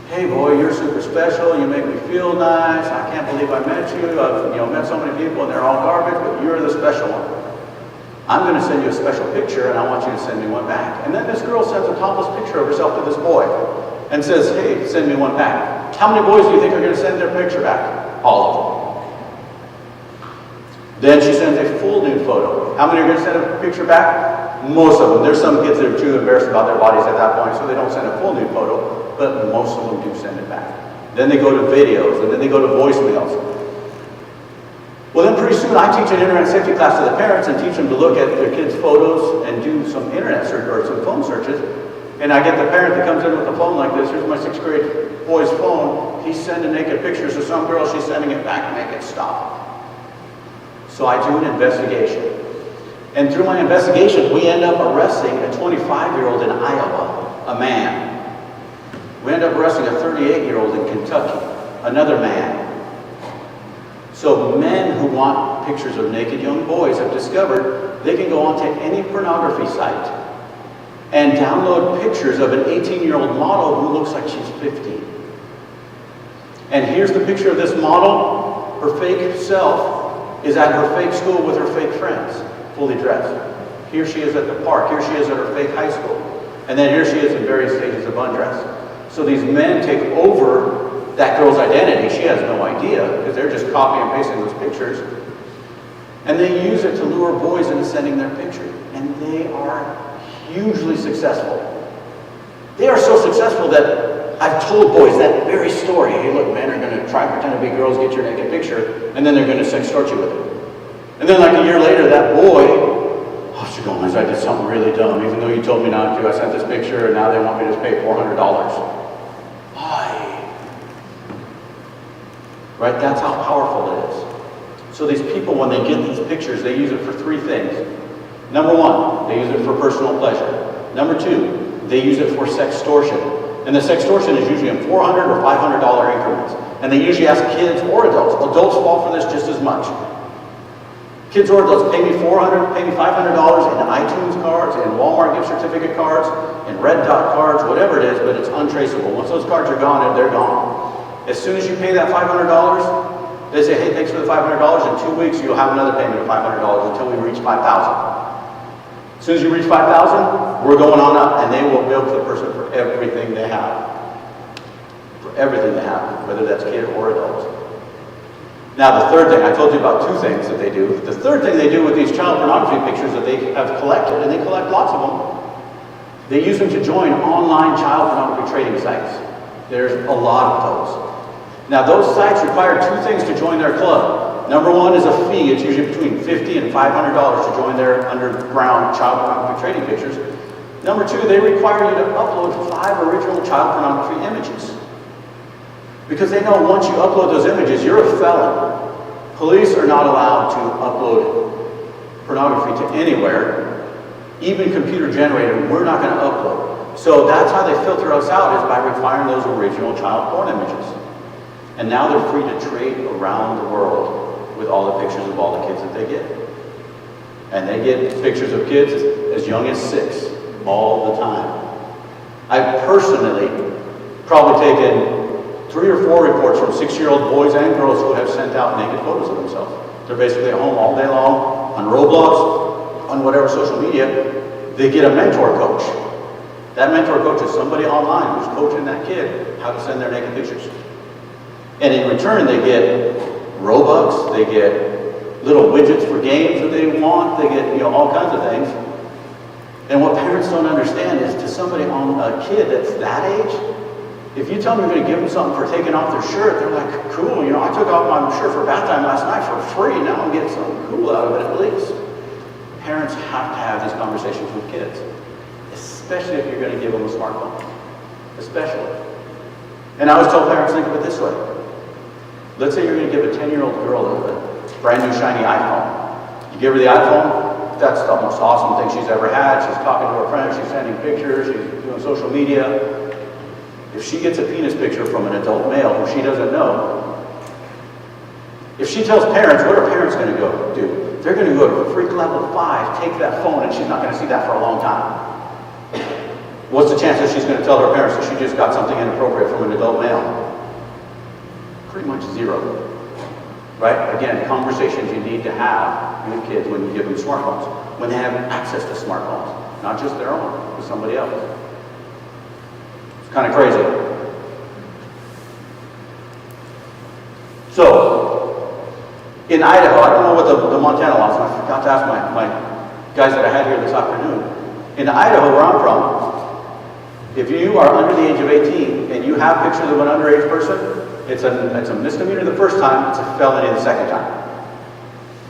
Hey boy, you're super special, you make me feel nice, I can't believe I met you, I've met so many people and they're all garbage, but you're the special one. I'm going to send you a special picture and I want you to send me one back. And then this girl sends a topless picture of herself to this boy and says, hey, send me one back. How many boys do you think are going to send their picture back? All of them. Then she sends a full nude photo. How many are going to send a picture back? Most of them. There's some kids that are too embarrassed about their bodies at that point, so they don't send a full nude photo, but most of them do send it back. Then they go to videos, and then they go to voicemails. Well, then pretty soon I teach an internet safety class to the parents and teach them to look at their kids' photos and do some internet search or some phone searches. And I get the parent that comes in with a phone like this. Here's my 6th grade boy's phone. He's sending naked pictures of some girl. She's sending it back. Make it stop. So I do an investigation. And through my investigation, we end up arresting a 25-year-old in Iowa, a man. We end up arresting a 38-year-old in Kentucky, another man. So men who want pictures of naked young boys have discovered they can go onto any pornography site and download pictures of an 18-year-old model who looks like she's 15. And here's the picture of this model. Her fake self is at her fake school with her fake friends, fully dressed. Here she is at the park. Here she is at her fake high school. And then here she is in various stages of undress. So these men take over that girl's identity. She has no idea because they're just copying and pasting those pictures. And they use it to lure boys into sending their picture. And they are hugely successful. They are so successful that I've told boys that very story. Hey, look, men are going to try and pretend to be girls, get your naked picture, and then they're going to sextort you with it. And then like a year later, that boy, oh, she goes, I did something really dumb. Even though you told me not to, I sent this picture, and now they want me to pay $400. Why? Right? That's how powerful it is. So these people, when they get these pictures, they use it for 3 things. Number 1, they use it for personal pleasure. Number 2, they use it for sextortion. And the sextortion is usually in $400 or $500 increments. And they usually ask kids or adults. Adults fall for this just as much. Kids or adults, pay me $400, pay me $500 in iTunes cards, in Walmart gift certificate cards, in Red Dot cards, whatever it is, but it's untraceable. Once those cards are gone, they're gone. As soon as you pay that $500, they say, hey, thanks for the $500. In 2 weeks, you'll have another payment of $500 until we reach $5,000. As soon as you reach $5,000, we're going on up, and they will bill the person for everything they have. For everything they have, whether that's kid or adult. Now the third thing, I told you about 2 things that they do. The third thing they do with these child pornography pictures that they have collected, and they collect lots of them, they use them to join online child pornography trading sites. There's a lot of those. Now those sites require 2 things to join their club. Number 1 is a fee. It's usually between $50 and $500 to join their underground child pornography trading pictures. Number 2, they require you to upload 5 original child pornography images. Because they know once you upload those images, you're a felon. Police are not allowed to upload pornography to anywhere, even computer generated, we're not going to upload. So that's how they filter us out, is by requiring those original child porn images. And now they're free to trade around the world with all the pictures of all the kids that they get. And they get pictures of kids as young as 6 all the time. I've personally probably taken 3 or 4 reports from 6-year-old boys and girls who have sent out naked photos of themselves. They're basically at home all day long, on Roblox, on whatever social media. They get a mentor coach. That mentor coach is somebody online who's coaching that kid how to send their naked pictures. And in return, they get Robux, they get little widgets for games that they want, they get all kinds of things. And what parents don't understand is, to somebody on a kid that's that age, if you tell them you're going to give them something for taking off their shirt, they're like, cool, I took off my shirt for bath time last night for free, now I'm getting something cool out of it at least. Parents have to have these conversations with kids, especially if you're going to give them a smartphone, especially. And I always tell parents, think of it this way. Let's say you're going to give a 10-year-old girl a brand new shiny iPhone. You give her the iPhone, that's the most awesome thing she's ever had. She's talking to her friends, she's sending pictures, she's doing social media. If she gets a penis picture from an adult male who she doesn't know, if she tells parents, what are parents going to go do? They're going to go to freak level 5, take that phone, and she's not going to see that for a long time. What's the chance that she's going to tell her parents that she just got something inappropriate from an adult male? Pretty much zero. Right? Again, conversations you need to have with kids when you give them smartphones, when they have access to smartphones, not just their own, with somebody else. It's kind of crazy. So, in Idaho, I don't know what the Montana laws are. I forgot to ask my guys that I had here this afternoon. In Idaho, where I'm from, if you are under the age of 18 and you have pictures of an underage person, it's a misdemeanor the first time, it's a felony the second time.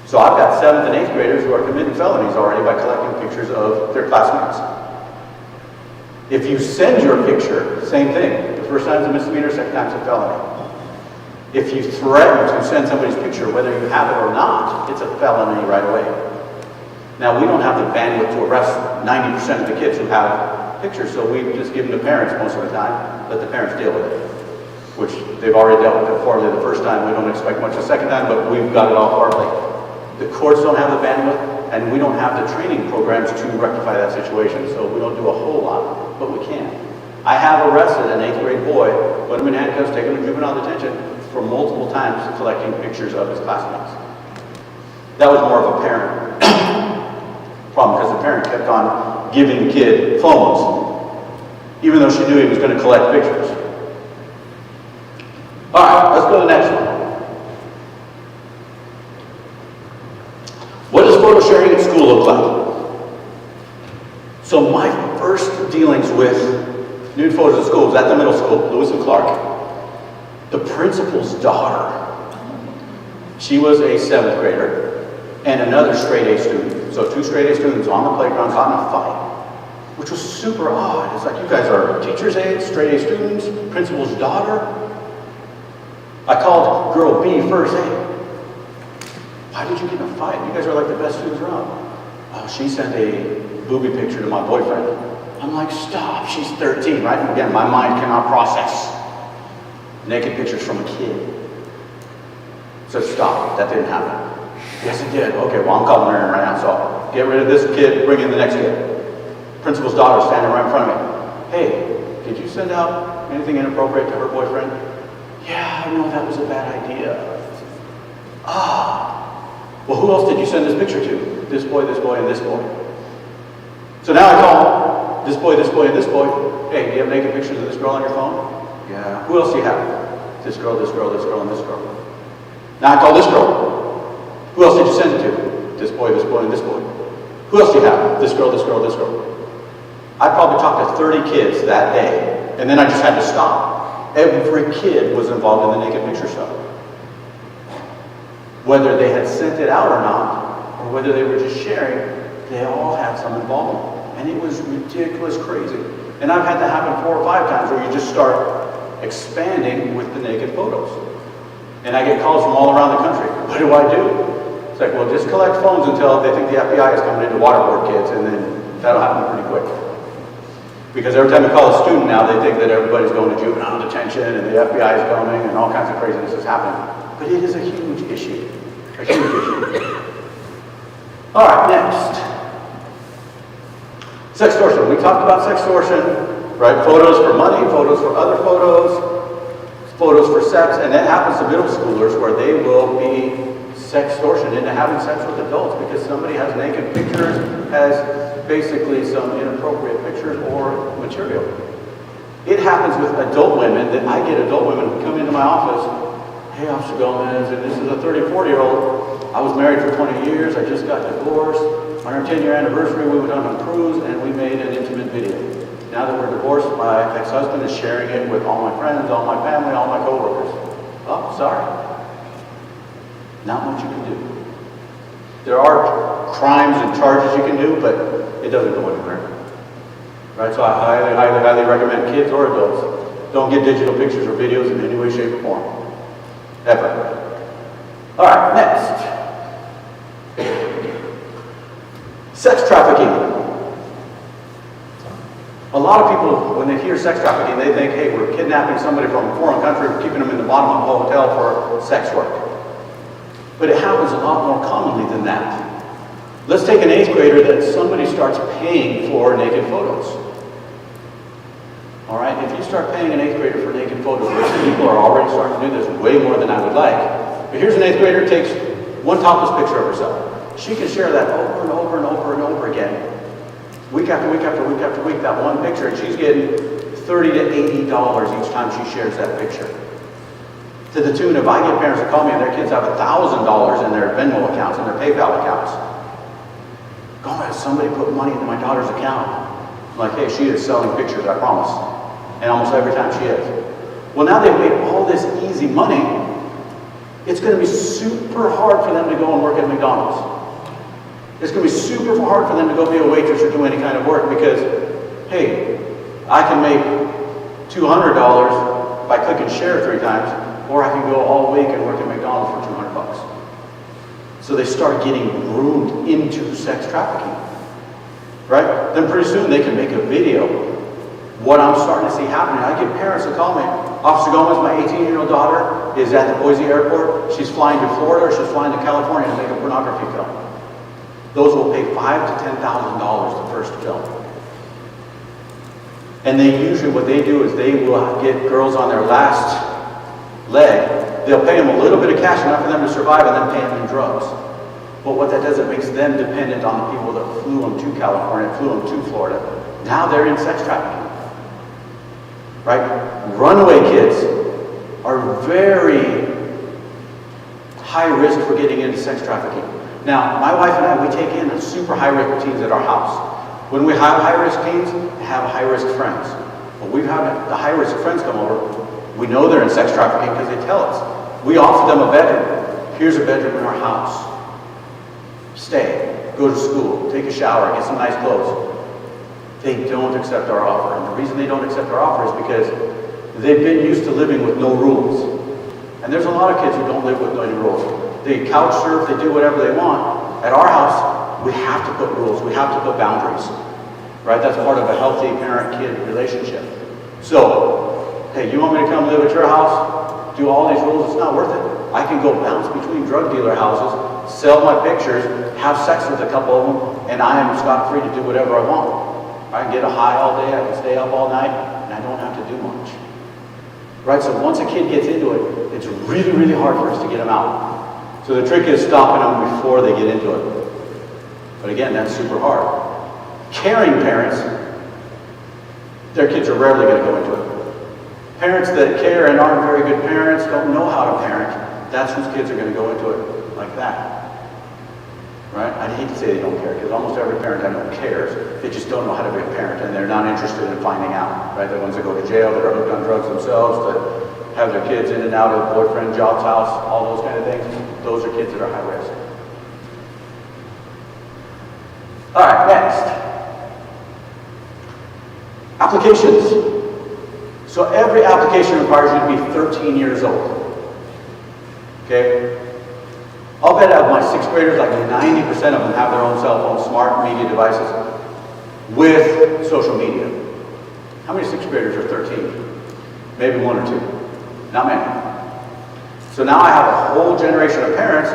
So I've got 7th and 8th graders who are committing felonies already by collecting pictures of their classmates. If you send your picture, same thing. The first time is a misdemeanor, second time is a felony. If you threaten to send somebody's picture, whether you have it or not, it's a felony right away. Now, we don't have the bandwidth to arrest 90% of the kids who have pictures, so we just give them to parents most of the time, let the parents deal with it, which they've already dealt with it poorly the first time. We don't expect much the second time, but we've got it all partly. The courts don't have the bandwidth, and we don't have the training programs to rectify that situation, so we don't do a whole lot, but we can. I have arrested an 8th grade boy, put him in handcuffs, taken him to juvenile detention for multiple times collecting pictures of his classmates. That was more of a parent problem, because the parent kept on giving the kid phones, even though she knew he was going to collect pictures. All right, let's go to the next one. What does photo sharing at school look like? So my first dealings with nude photos at school was at the middle school, Lewis and Clark. The principal's daughter, she was a 7th grader and another straight A student. So 2 straight A students on the playground got in a fight, which was super odd. It's like, you guys are teachers' aides, straight A students, principal's daughter. I called girl B first. Hey, why did you get in a fight? You guys are like the best students around. Oh, she sent a booby picture to my boyfriend. I'm like, stop, she's 13, right? And again, my mind cannot process naked pictures from a kid. So stop, that didn't happen. Yes, it did. Okay, well, I'm calling her in right now, so get rid of this kid, bring in the next kid. Principal's daughter standing right in front of me. Hey, did you send out anything inappropriate to her boyfriend? Yeah, I know that was a bad idea. Well, who else did you send this picture to? This boy, and this boy. So now I call this boy, and this boy. Hey, do you have naked pictures of this girl on your phone? Yeah. Who else do you have? This girl, this girl, this girl, and this girl. Now I call this girl. Who else did you send it to? This boy, and this boy. Who else do you have? This girl, this girl, this girl. I probably talked to 30 kids that day, and then I just had to stop. Every kid was involved in the naked picture stuff. Whether they had sent it out or not, or whether they were just sharing, they all had some involvement. And it was ridiculous crazy. And I've had that happen 4 or 5 times where you just start expanding with the naked photos. And I get calls from all around the country. What do I do? It's like, well, just collect phones until they think the FBI is coming in to waterboard kids, and then that'll happen pretty quick. Because every time you call a student now, they think that everybody's going to juvenile detention and the FBI is coming and all kinds of craziness is happening. But it is a huge issue. A huge issue. All right, next. Sextortion. We talked about sextortion, right? Photos for money, photos for other photos for sex, and that happens to middle schoolers where they will be sextortion into having sex with adults because somebody has naked pictures, has basically some inappropriate pictures or material. It happens with adult women that I get adult women who come into my office. Hey, Officer Gomez, and this is a 40-year-old. I was married for 20 years. I just got divorced. On our 10-year anniversary, we went on a cruise and we made an intimate video. Now that we're divorced, my ex-husband is sharing it with all my friends, all my family, all my coworkers. Oh, sorry. Not much you can do. There are crimes and charges you can do, but it doesn't go anywhere. Right? So I highly, highly, highly recommend kids or adults don't get digital pictures or videos in any way, shape, or form. Ever. All right, next. Sex trafficking. A lot of people, when they hear sex trafficking, they think, hey, we're kidnapping somebody from a foreign country, we're keeping them in the bottom of a hotel for sex work. But it happens a lot more commonly than that. Let's take an 8th grader that somebody starts paying for naked photos. All right, if you start paying an 8th grader for naked photos, which people are already starting to do this way more than I would like. But here's an 8th grader, takes one topless picture of herself. She can share that over and over and over and over again. Week after week after week after week, that one picture, and she's getting $30 to $80 each time she shares that picture. To the tune of, I get parents that call me and their kids have $1,000 in their Venmo accounts and their PayPal accounts. God, somebody put money into my daughter's account. I'm like, hey, she is selling pictures, I promise. And almost every time she is. Well, now they've made all this easy money, it's going to be super hard for them to go and work at McDonald's. It's going to be super hard for them to go be a waitress or do any kind of work because, hey, I can make $200 by clicking share 3 times, or I can go all week and work at McDonald's for $200. So they start getting groomed into sex trafficking, right? Then pretty soon they can make a video. What I'm starting to see happening, I get parents that call me, Officer Gomez, my 18-year-old daughter is at the Boise airport. She's flying to Florida or she's flying to California to make a pornography film. Those will pay $5,000 to $10,000 the first film. And they usually, what they do is they will get girls on their last leg. They'll pay them a little bit of cash, enough for them to survive, and then pay them in drugs. But what that does, it makes them dependent on the people that flew them to California, flew them to Florida. Now they're in sex trafficking. Right? Runaway kids are very high risk for getting into sex trafficking. Now, my wife and I, we take in super high-risk teens at our house. When we have high-risk teens, they have high-risk friends. When we've had the high-risk friends come over, we know they're in sex trafficking because they tell us. We offer them a bedroom. Here's a bedroom in our house. Stay, go to school, take a shower, get some nice clothes. They don't accept our offer. And the reason they don't accept our offer is because they've been used to living with no rules. And there's a lot of kids who don't live with no rules. They couch surf, they do whatever they want. At our house, we have to put rules. We have to put boundaries. Right? That's part of a healthy parent-kid relationship. So, hey, you want me to come live at your house? Do all these rules? It's not worth it. I can go bounce between drug dealer houses, sell my pictures, have sex with a couple of them, and I am scot-free to do whatever I want. I can get a high all day, I can stay up all night, and I don't have to do much. Right? So once a kid gets into it, it's really, really hard for us to get them out. So the trick is stopping them before they get into it. But again, that's super hard. Caring parents, their kids are rarely going to go into it. Parents that care and aren't very good parents, don't know how to parent, that's whose kids are going to go into it like that. Right? I hate to say they don't care, because almost every parent I know cares. They just don't know how to be a parent, and they're not interested in finding out. Right? The ones that go to jail, that are hooked on drugs themselves, that have their kids in and out of boyfriend, job's house, all those kind of things, those are kids that are high risk. All right, next. Applications. So every application requires you to be 13 years old. Okay? I'll bet out of my 6th graders, like 90% of them have their own cell phone, smart media devices with social media. How many 6th graders are 13? Maybe 1 or 2. Not many. So now I have a whole generation of parents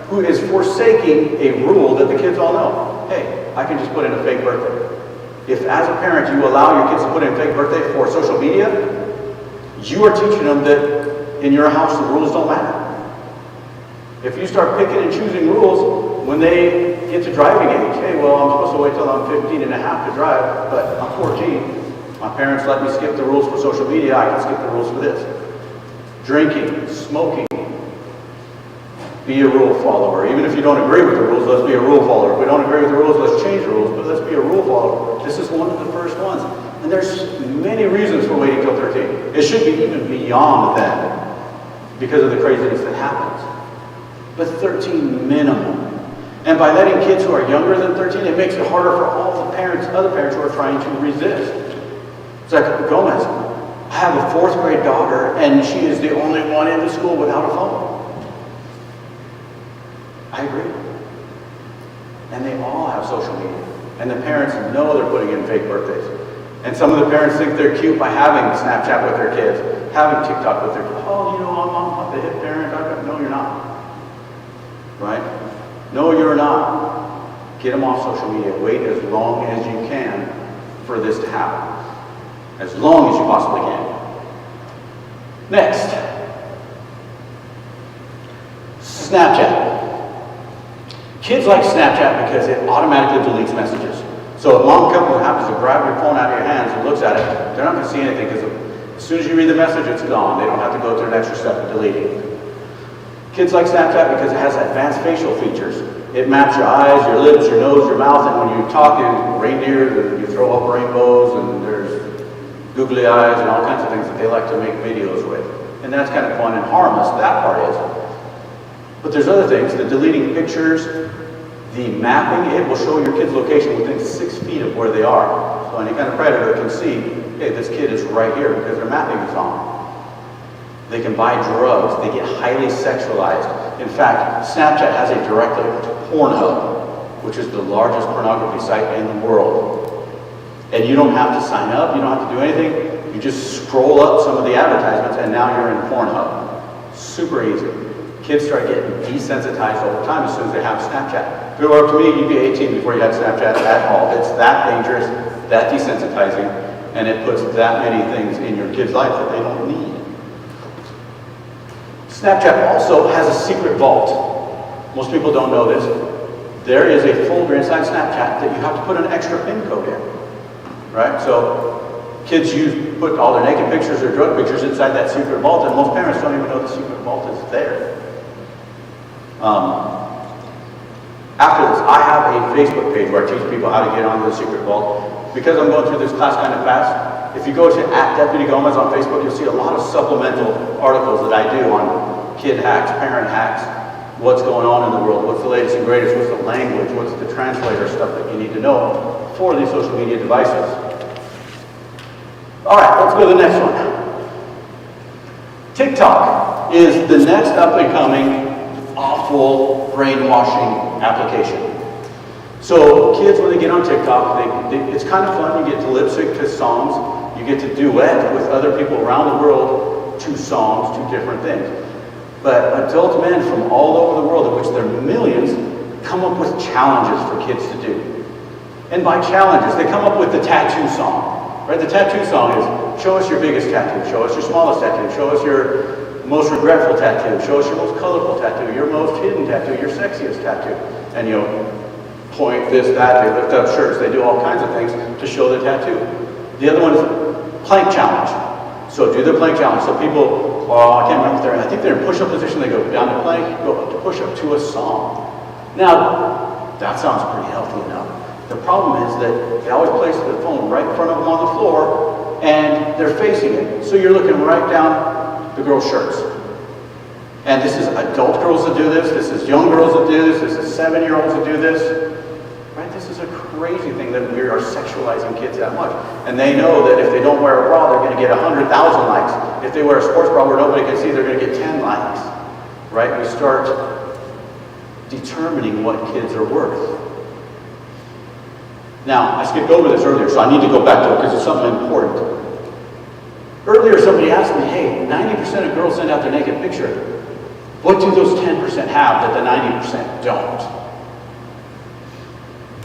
who is forsaking a rule that the kids all know. Hey, I can just put in a fake birthday. If as a parent you allow your kids to put in a fake birthday for social media, you are teaching them that in your house the rules don't matter. If you start picking and choosing rules when they get to driving age, hey, well, I'm supposed to wait till I'm 15 and a half to drive, but I'm 14. My parents let me skip the rules for social media, I can skip the rules for this. Drinking, smoking. Be a rule follower. Even if you don't agree with the rules, let's be a rule follower. If we don't agree with the rules, let's change the rules, but let's be a rule follower. This is one of the first ones. And there's many reasons for waiting till 13. It should be even beyond that because of the craziness that happens. But 13 minimum. And by letting kids who are younger than 13, it makes it harder for all the parents, other parents who are trying to resist. It's like, Gomez, I have a 4th grade daughter, and she is the only one in the school without a phone. I agree. And they all have social media. And the parents know they're putting in fake birthdays. And some of the parents think they're cute by having Snapchat with their kids, having TikTok with their kids. Oh, I'm the hip parent. No, you're not. Right? No, you're not. Get them off social media. Wait as long as you can for this to happen. As long as you possibly can. Next. Snapchat. Kids like Snapchat because it automatically deletes messages. So if mom happens to grab your phone out of your hands and looks at it, they're not going to see anything because as soon as you read the message, it's gone. They don't have to go through an extra step of deleting. Kids like Snapchat because it has advanced facial features. It maps your eyes, your lips, your nose, your mouth, and when you talk in reindeer, you throw up rainbows, and there's googly eyes and all kinds of things that they like to make videos with. And that's kind of fun and harmless, that part is. But there's other things, the deleting pictures, the mapping, it will show your kid's location within 6 feet of where they are. So any kind of predator can see, hey, this kid is right here because their mapping is on. They can buy drugs, they get highly sexualized. In fact, Snapchat has a direct link to Pornhub, which is the largest pornography site in the world. And you don't have to sign up, you don't have to do anything. You just scroll up some of the advertisements and now you're in Pornhub. Super easy. Kids start getting desensitized over time as soon as they have Snapchat. If it were up to me, you'd be 18 before you had Snapchat at all. It's that dangerous, that desensitizing, and it puts that many things in your kid's life that they don't need. Snapchat also has a secret vault. Most people don't know this. There is a folder inside Snapchat that you have to put an extra PIN code in, right? So kids put all their naked pictures or drug pictures inside that secret vault, and most parents don't even know the secret vault is there. After this, I have a Facebook page where I teach people how to get onto the secret vault. Because I'm going through this class kind of fast, if you go to @DeputyGomez on Facebook, you'll see a lot of supplemental articles that I do on kid hacks, parent hacks, what's going on in the world, what's the latest and greatest, what's the language, what's the translator stuff that you need to know for these social media devices. All right, let's go to the next one. TikTok is the next up-and-coming awful brainwashing application. So kids, when they get on TikTok, it's kind of fun. You get to lip sync to songs. You get to duet with other people around the world to songs, to different things. But adult men from all over the world, of which there are millions, come up with challenges for kids to do. And by challenges, they come up with the tattoo song. Right? The tattoo song is, show us your biggest tattoo, show us your smallest tattoo, show us your most regretful tattoo, show us your most colorful tattoo, your most hidden tattoo, your sexiest tattoo. And point this, that, they lift up shirts, they do all kinds of things to show the tattoo. The other one is plank challenge. So do the plank challenge. So people, I can't remember if they're, I think they're in push-up position, they go down to plank, go up to push-up to a song. Now, that sounds pretty healthy enough. The problem is that they always place the phone right in front of them on the floor, and they're facing it. So you're looking right down the girls' shirts. And this is adult girls that do this is young girls that do this is 7-year-olds that do this. Right? This is a crazy thing that we are sexualizing kids that much. And they know that if they don't wear a bra, they're going to get 100,000 likes. If they wear a sports bra where nobody can see, they're going to get 10 likes. Right? We start determining what kids are worth. Now, I skipped over this earlier, so I need to go back to it because it's something important. Earlier, somebody asked me, hey, 90% of girls send out their naked picture. What do those 10% have that the 90% don't?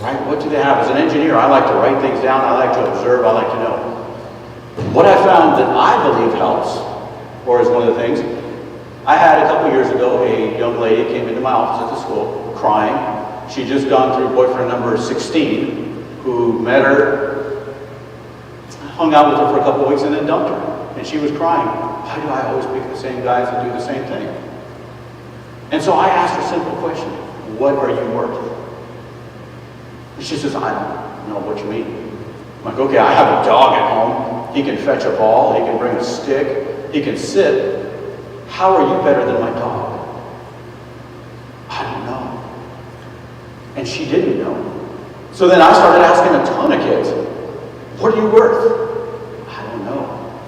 Right? What do they have? As an engineer, I like to write things down, I like to observe, I like to know. What I found that I believe helps, or is one of the things, I had a couple years ago, a young lady came into my office at the school crying. She'd just gone through boyfriend number 16, who met her, hung out with her for a couple of weeks, and then dumped her. And she was crying. Why do I always pick the same guys that do the same thing? And so I asked her a simple question. What are you worth? And she says, I don't know what you mean. I'm like, okay, I have a dog at home. He can fetch a ball. He can bring a stick. He can sit. How are you better than my dog? I don't know. And she didn't know. So then I started asking a ton of kids, what are you worth? I don't know.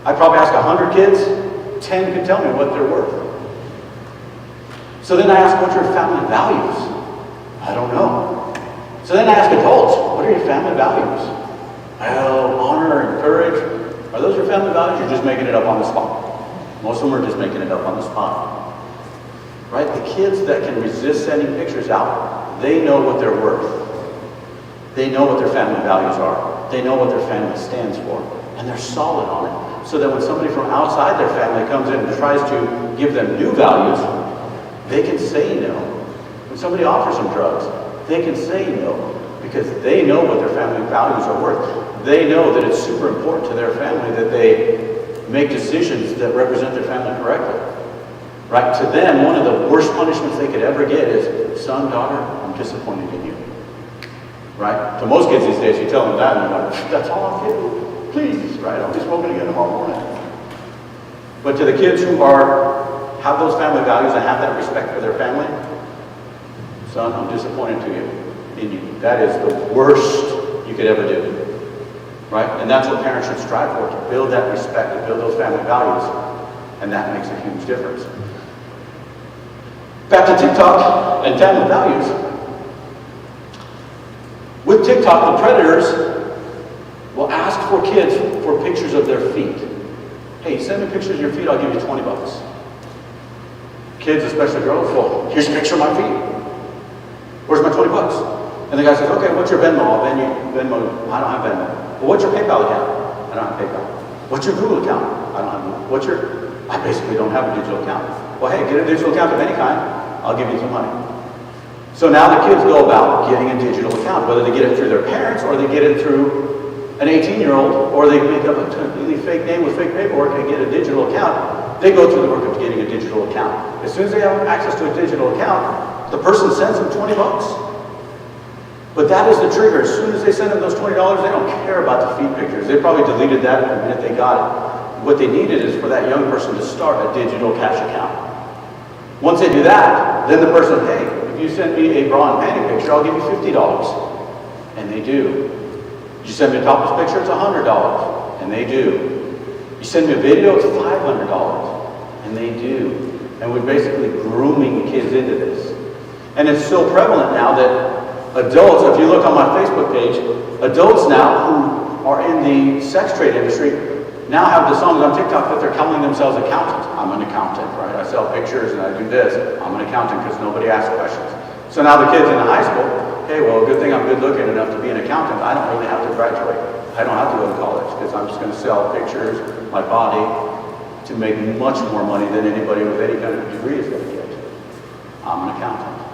I probably asked 100 kids, 10 could tell me what they're worth. So then I asked, what's your family values? I don't know. So then I asked adults, what are your family values? Well, honor and courage. Are those your family values? You're just making it up on the spot. Most of them are just making it up on the spot. Right? The kids that can resist sending pictures out, they know what they're worth. They know what their family values are. They know what their family stands for. And they're solid on it. So that when somebody from outside their family comes in and tries to give them new values, they can say no. When somebody offers them drugs, they can say no because they know what their family values are worth. They know that it's super important to their family that they make decisions that represent their family correctly. Right? To them, one of the worst punishments they could ever get is, son, daughter, I'm disappointed in you. Right? To most kids these days, you tell them that and they're like, that's all I'll give. Please, right? I'll be smoking again tomorrow morning. But to the kids who have those family values and have that respect for their family, son, I'm disappointed in you. That is the worst you could ever do. Right? And that's what parents should strive for, to build that respect, to build those family values. And that makes a huge difference. Back to TikTok and family values. With TikTok, the predators will ask for kids for pictures of their feet. Hey, send me pictures of your feet, I'll give you 20 bucks. Kids, especially girls, well, here's a picture of my feet. Where's my 20 bucks? And the guy says, okay, what's your Venmo? I'll Venmo. I don't have Venmo. Well, what's your PayPal account? I don't have PayPal. What's your Google account? I don't have Google. I basically don't have a digital account. Well, hey, get a digital account of any kind. I'll give you some money. So now the kids go about getting a digital account, whether they get it through their parents or they get it through an 18-year-old, or they make up a completely fake name with fake paperwork and get a digital account. They go through the work of getting a digital account. As soon as they have access to a digital account, the person sends them 20 bucks. But that is the trigger. As soon as they send them those $20, they don't care about the feet pictures. They probably deleted that the minute they got it. What they needed is for that young person to start a digital cash account. Once they do that, then the person, hey, if you send me a bra and panty picture, I'll give you $50. And they do. You send me a topless picture, it's $100. And they do. You send me a video, it's $500. And they do. And we're basically grooming kids into this. And it's so prevalent now that adults, if you look on my Facebook page, adults now who are in the sex trade industry now have the songs on TikTok that they're calling themselves accountants. I'm an accountant, right? I sell pictures and I do this. I'm an accountant because nobody asks questions. So now the kids in the high school, hey, well, good thing I'm good looking enough to be an accountant. I don't really have to graduate. I don't have to go to college because I'm just going to sell pictures, my body, to make much more money than anybody with any kind of degree is going to get. I'm an accountant.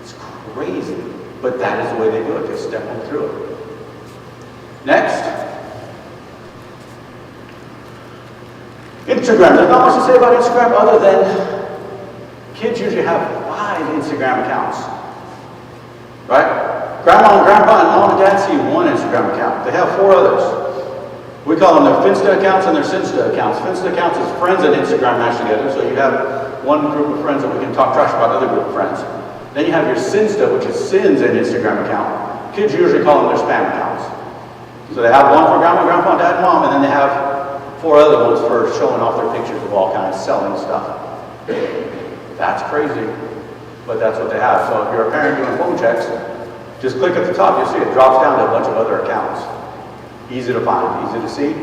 It's crazy, but that is the way they do it. They step them through it. Next. Instagram. There's not much to say about Instagram other than kids usually have 5 Instagram accounts. Right? Grandma and grandpa and mom and dad see 1 Instagram account. They have 4 others. We call them their Finsta accounts and their Sinsta accounts. Finsta accounts is friends and Instagram mashed together. So you have one group of friends that we can talk trash about another group of friends. Then you have your Sinsta, which is sins and Instagram account. Kids usually call them their spam accounts. So they have one for grandma, grandpa, dad, and mom, and then they have 4 other ones for showing off their pictures of all kinds, selling stuff. That's crazy, but that's what they have. So if you're a parent doing phone checks, just click at the top, you'll see it drops down to a bunch of other accounts. Easy to find, easy to see.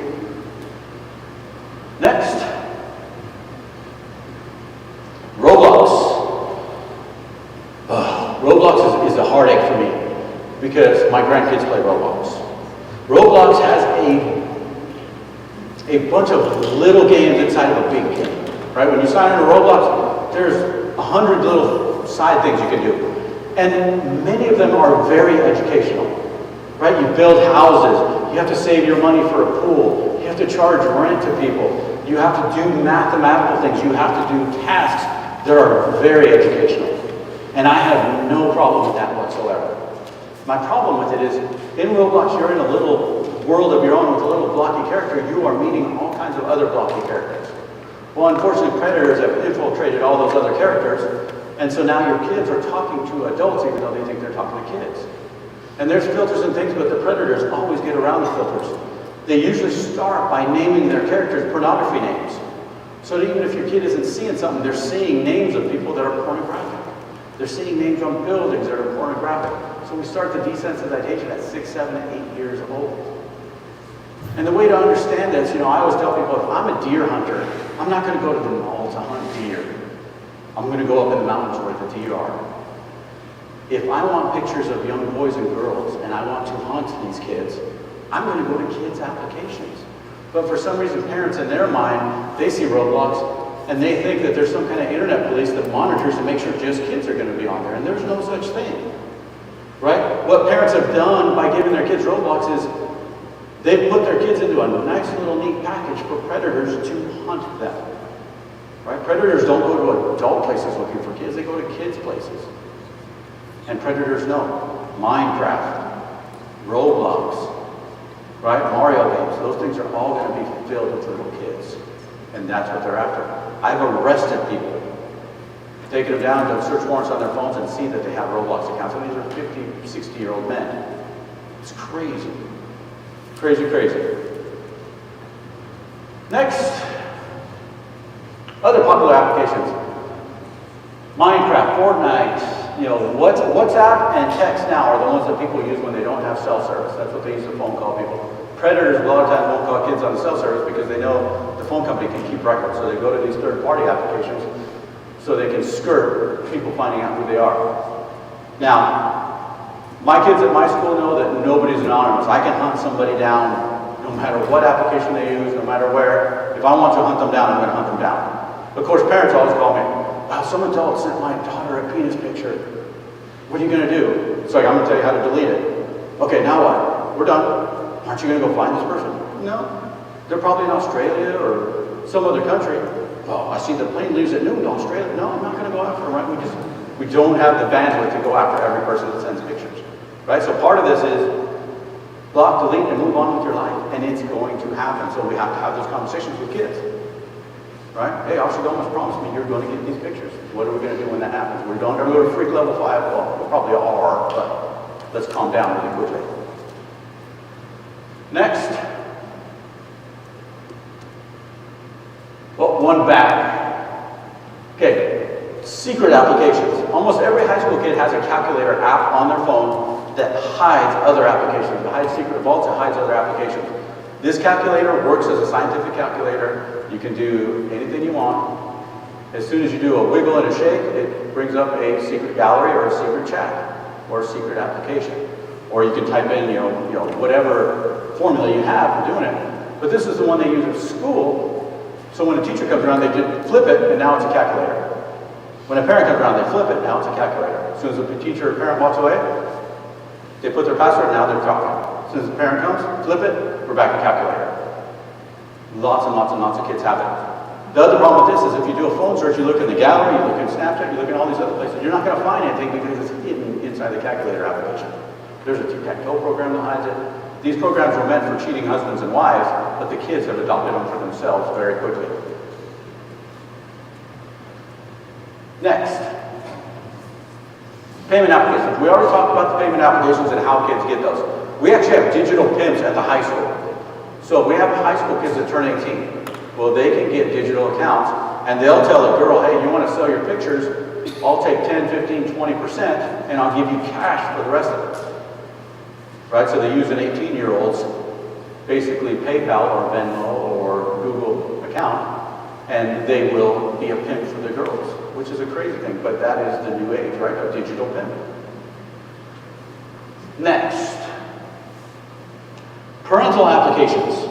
Next, Roblox. Roblox is a heartache for me because my grandkids play Roblox. Roblox has a bunch of little games inside of a big game, right? When you sign into Roblox, there's 100 little side things you can do. And many of them are very educational, right? You build houses, you have to save your money for a pool, you have to charge rent to people, you have to do mathematical things, you have to do tasks that are very educational. And I have no problem with that whatsoever. My problem with it is, in Roblox, you're in a little world of your own with a little blocky character. You are meeting all kinds of other blocky characters. Well, unfortunately, predators have infiltrated all those other characters, And so now your kids are talking to adults even though they think they're talking to kids. And there's filters and things, but the predators always get around the filters. They usually start by naming their characters pornography names. So that even if your kid isn't seeing something, they're seeing names of people that are pornographic. They're seeing names on buildings that are pornographic. So we start the desensitization at 6, 7, and 8 years old. And the way to understand this, I always tell people, if I'm a deer hunter, I'm not going to go to the mall to hunt deer. I'm going to go up in the mountains where the deer are. If I want pictures of young boys and girls and I want to hunt these kids, I'm going to go to kids' applications. But for some reason, parents in their mind, they see Roblox and they think that there's some kind of internet police that monitors to make sure just kids are going to be on there. And there's no such thing. Right? What parents have done by giving their kids Roblox is they've put their kids into a nice little neat package for predators to hunt them. Right? Predators don't go to adult places looking for kids, they go to kids' places. And predators know Minecraft, Roblox, right? Mario games, those things are all going to be filled with little kids. And that's what they're after. I've arrested people, taken them down, done search warrants on their phones and see that they have Roblox accounts. And these are 50, 60-year-old men. It's crazy. Crazy, crazy. Next, other popular applications. Minecraft, Fortnite, WhatsApp and text now are the ones that people use when they don't have cell service. That's what they use to phone call people. Predators a lot of times won't call kids on the cell service because they know the phone company can keep records. So they go to these third-party applications so they can skirt people finding out who they are. Now, my kids at my school know that nobody's anonymous. I can hunt somebody down no matter what application they use, no matter where. If I want to hunt them down, I'm going to hunt them down. Of course, parents always call me, wow, some adult sent my daughter a penis picture. What are you going to do? It's like, I'm going to tell you how to delete it. Okay, now what? We're done. Aren't you going to go find this person? No. They're probably in Australia or some other country. Well, I see the plane leaves at noon to Australia. No, I'm not going to go after them, right? We don't have the bandwidth to go after every person that sends pictures, right? So part of this is block, delete, and move on with your life, and it's going to happen. So we have to have those conversations with kids, right? Hey, Officer Gomez promised me you're going to get these pictures. What are we going to do when that happens? We're going to go to freak level 5. Well, we probably are, but let's calm down really quickly. Next. Well, one back. Okay, secret applications. Almost every high school kid has a calculator app on their phone that hides other applications. It hides secret vaults, it hides other applications. This calculator works as a scientific calculator. You can do anything you want. As soon as you do a wiggle and a shake, it brings up a secret gallery or a secret chat or a secret application. Or you can type in, whatever formula you have for doing it. But this is the one they use at school. So when a teacher comes around, they just flip it, and now it's a calculator. When a parent comes around, they flip it, now it's a calculator. As soon as the teacher or parent walks away, they put their password, now they're talking. As soon as the parent comes, flip it, we're back to calculator. Lots and lots and lots of kids have it. The other problem with this is if you do a phone search, you look in the gallery, you look in Snapchat, you look in all these other places, you're not going to find anything because it's hidden inside the calculator application. There's a tic-tac-toe program that hides it. These programs were meant for cheating husbands and wives, but the kids have adopted them for themselves very quickly. Next, payment applications. We already talked about the payment applications and how kids get those. We actually have digital pimps at the high school. So we have high school kids that turn 18. Well, they can get digital accounts, and they'll tell a girl, hey, you want to sell your pictures? I'll take 10, 15, 20%, and I'll give you cash for the rest of it. Right, so they use an 18-year-old's basically PayPal or Venmo or Google account, and they will be a pimp for the girls, which is a crazy thing, but that is the new age, right, of digital pimp. Next, parental applications.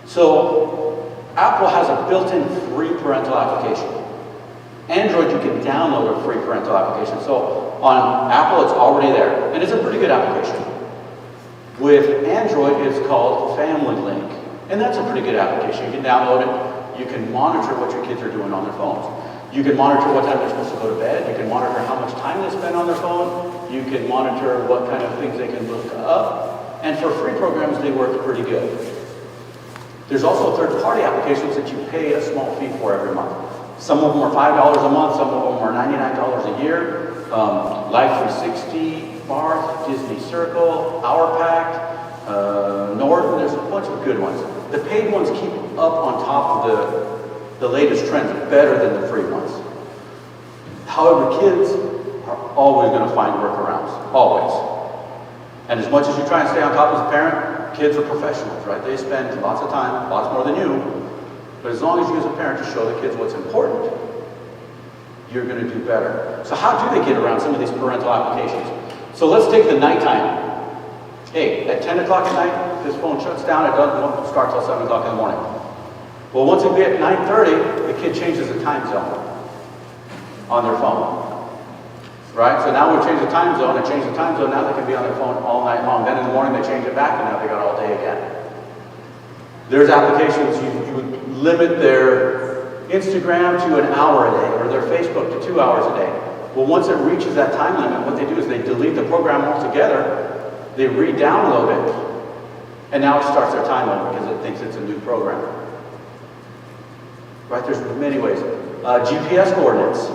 So Apple has a built-in free parental application. Android, you can download a free parental application. So on Apple, it's already there, and it's a pretty good application. With Android, it's called Family Link, and that's a pretty good application. You can download it. You can monitor what your kids are doing on their phones. You can monitor what time they're supposed to go to bed. You can monitor how much time they spend on their phone. You can monitor what kind of things they can look up. And for free programs, they work pretty good. There's also third-party applications that you pay a small fee for every month. Some of them are $5 a month, some of them are $99 a year. Life 360, Barth, Disney Circle, Hour Pack, Norton, there's a bunch of good ones. The paid ones keep up on top of the latest trends better than the free ones. However, kids are always going to find workarounds, always. And as much as you try and stay on top as a parent, kids are professionals, right? They spend lots of time, lots more than you. But as long as you as a parent to show the kids what's important, you're going to do better. So how do they get around some of these parental applications? So let's take the nighttime. Hey, at 10 o'clock at night, this phone shuts down. It doesn't start till 7 o'clock in the morning. Well, once it gets 9:30, the kid changes the time zone on their phone. Right? So now we've changed the time zone and changed the time zone. Now they can be on their phone all night long. Then in the morning they change it back and now they got all day again. There's applications you would limit their Instagram to an hour a day or their Facebook to 2 hours a day. Well, once it reaches that time limit, what they do is they delete the program altogether, they re-download it, and now it starts their time limit because it thinks it's a new program. Right? There's many ways. GPS coordinates.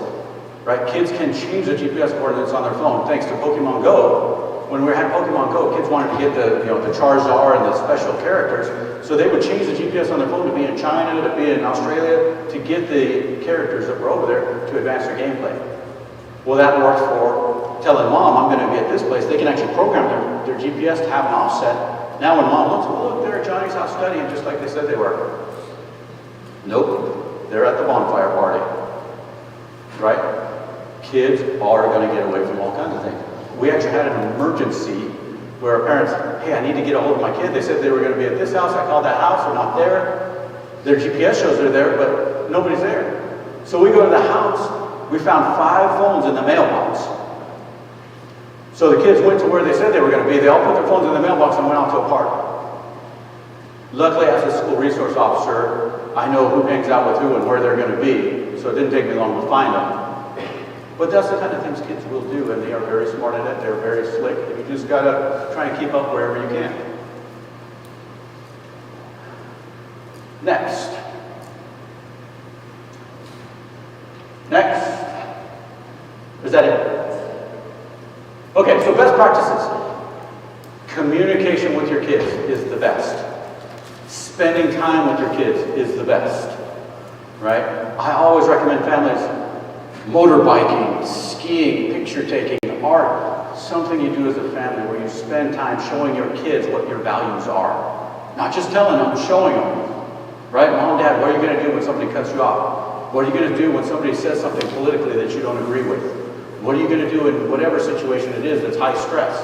Right? Kids can change the GPS coordinates on their phone thanks to Pokemon Go. When we had Pokemon Go, kids wanted to get the Charizard and the special characters, so they would change the GPS on their phone to be in China, to be in Australia, to get the characters that were over there to advance their gameplay. Well, that works for telling mom, I'm going to be at this place. They can actually program their GPS to have an offset. Now when mom looks, well, look, they're at Johnny's house studying just like they said they were. Nope, they're at the bonfire party. Right? Kids are going to get away from all kinds of things. We actually had an emergency where parents, hey, I need to get a hold of my kid. They said they were going to be at this house. I called that house. They're not there. Their GPS shows they're there, but nobody's there. So we go to the house. We found 5 phones in the mailbox. So the kids went to where they said they were going to be. They all put their phones in the mailbox and went out to a park. Luckily, as a school resource officer, I know who hangs out with who and where they're going to be. So it didn't take me long to find them. But that's the kind of things kids will do, and they are very smart at it. They're very slick. And you just got to try and keep up wherever you can. Next. Is that it? Okay, so best practices. Communication with your kids is the best. Spending time with your kids is the best. Right? I always recommend families motorbiking, skiing, picture taking, art, something you do as a family where you spend time showing your kids what your values are. Not just telling them, showing them. Right? Mom, Dad, what are you going to do when somebody cuts you off? What are you going to do when somebody says something politically that you don't agree with? What are you going to do in whatever situation it is that's high stress?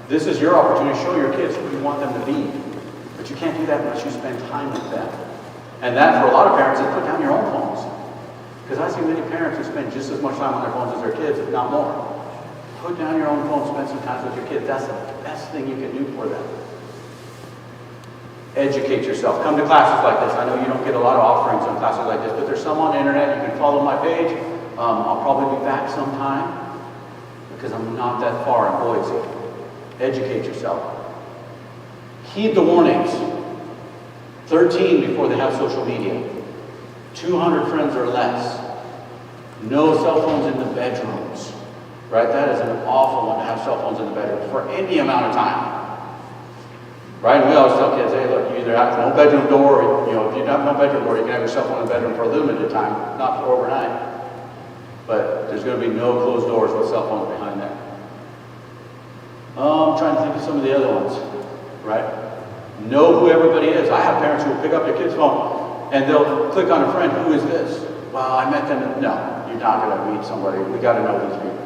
This is your opportunity to show your kids who you want them to be. But you can't do that unless you spend time with them. And that, for a lot of parents, is put down your own phones. Because I see many parents who spend just as much time on their phones as their kids, if not more. Put down your own phone, spend some time with your kids. That's the best thing you can do for them. Educate yourself. Come to classes like this. I know you don't get a lot of offerings on classes like this, but there's some on the internet. You can follow my page. I'll probably be back sometime because I'm not that far in Boise. Educate yourself. Heed the warnings. 13 before they have social media. 200 friends or less. No cell phones in the bedrooms. Right? That is an awful one to have cell phones in the bedroom for any amount of time. Right? And we always tell kids, hey, look, you either have no bedroom door, or, if you don't have no bedroom door, you can have your cell phone in the bedroom for a limited time, not for overnight. But there's going to be no closed doors with cell phones behind there. I'm trying to think of some of the other ones. Right? Know who everybody is. I have parents who will pick up their kid's phone and they'll click on a friend. Who is this? Well, I met them. No, you're not going to meet somebody. We got to know these people.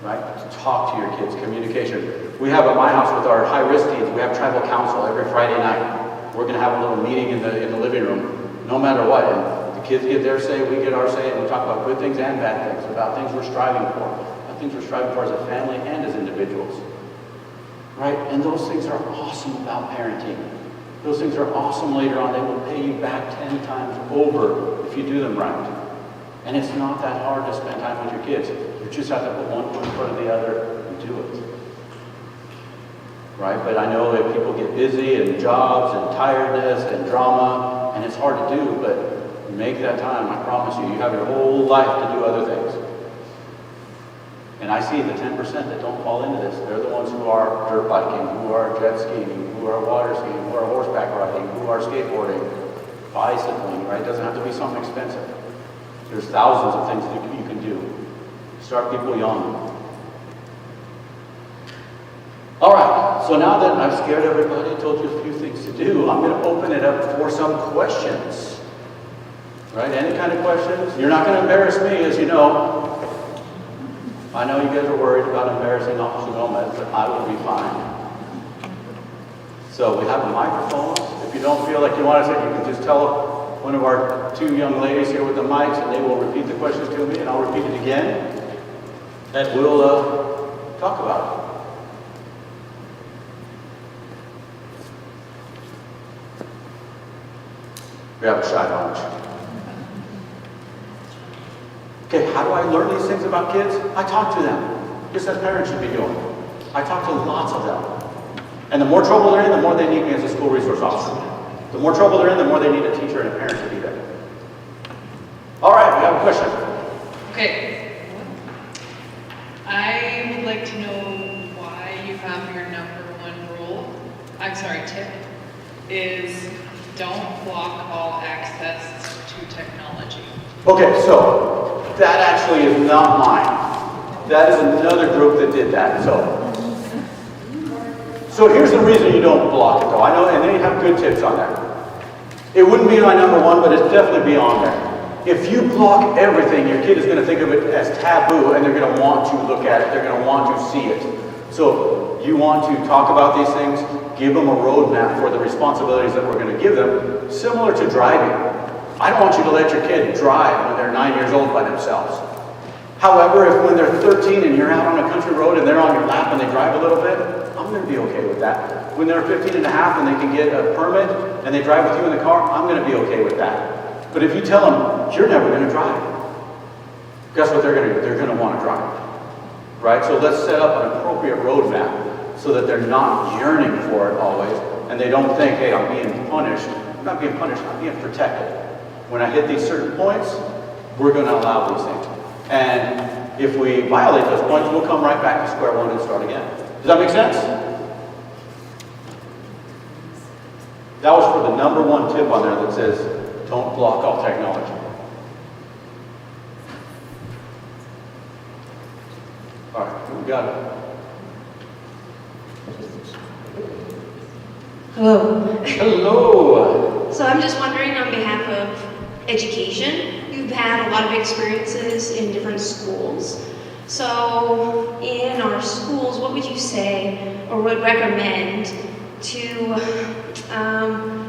Right? Talk to your kids. Communication. We have at my house with our high-risk teens, we have tribal council every Friday night. We're going to have a little meeting in the living room, no matter what. And the kids get their say, we get our say, and we talk about good things and bad things, about things we're striving for, about things we're striving for as a family and as individuals. Right? And those things are awesome about parenting. Those things are awesome later on. They will pay you back 10 times over if you do them right. And it's not that hard to spend time with your kids. You just have to put one foot in front of the other and do it. Right? But I know that people get busy and jobs and tiredness and drama, and it's hard to do, but make that time. I promise you, you have your whole life to do other things. And I see the 10% that don't fall into this. They're the ones who are dirt biking, who are jet skiing, who are water skiing, who are horseback riding, who are skateboarding, bicycling, right? It doesn't have to be something expensive. There's thousands of things that you can do. Start people young. All right, so now that I've scared everybody, told you a few things to do, I'm going to open it up for some questions. Right? Any kind of questions? You're not going to embarrass me, as you know. I know you guys are worried about embarrassing Officer Gomez, but I will be fine. So we have a microphone. If you don't feel like you want to say, you can just tell one of our two young ladies here with the mics, and they will repeat the questions to me, and I'll repeat it again, and we'll talk about it. We have a shy bunch. Okay, how do I learn these things about kids? I talk to them, just as parents should be doing. I talk to lots of them. And the more trouble they're in, the more they need me as a school resource officer. The more trouble they're in, the more they need a teacher and a parent to be there. All right, we have a question. Okay. I would like to know why you have your tip is don't block all access to technology. Okay, so that actually is not mine. That is another group that did that. So here's the reason you don't block it, though. I know, and they have good tips on there. It wouldn't be my number one, but it's definitely be on there. If you block everything, your kid is going to think of it as taboo, and they're going to want to look at it. They're going to want to see it. So you want to talk about these things, give them a roadmap for the responsibilities that we're going to give them, similar to driving. I don't want you to let your kid drive when they're 9 years old by themselves. However, if when they're 13 and you're out on a country road and they're on your lap and they drive a little bit, I'm going to be okay with that. When they're 15 and a half and they can get a permit and they drive with you in the car, I'm going to be okay with that. But if you tell them, you're never going to drive, guess what they're going to do? They're going to want to drive. Right? So let's set up an appropriate roadmap so that they're not yearning for it always and they don't think, hey, I'm being punished. I'm not being punished, I'm being protected. When I hit these certain points, we're going to allow these things. And if we violate those points, we'll come right back to square one and start again. Does that make sense? That was for the number one tip on there that says, don't block all technology. All right, we got it. Hello. Hello. So I'm just wondering, on behalf of education, you've had a lot of experiences in different schools. So in our schools, what would you say or would recommend to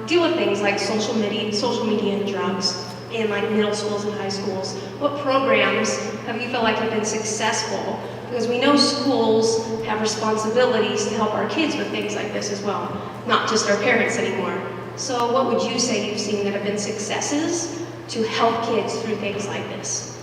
deal with things like social media and drugs in like middle schools and high schools? What programs have you felt like have been successful? Because we know schools have responsibilities to help our kids with things like this as well, not just our parents anymore. So what would you say you've seen that have been successes to help kids through things like this?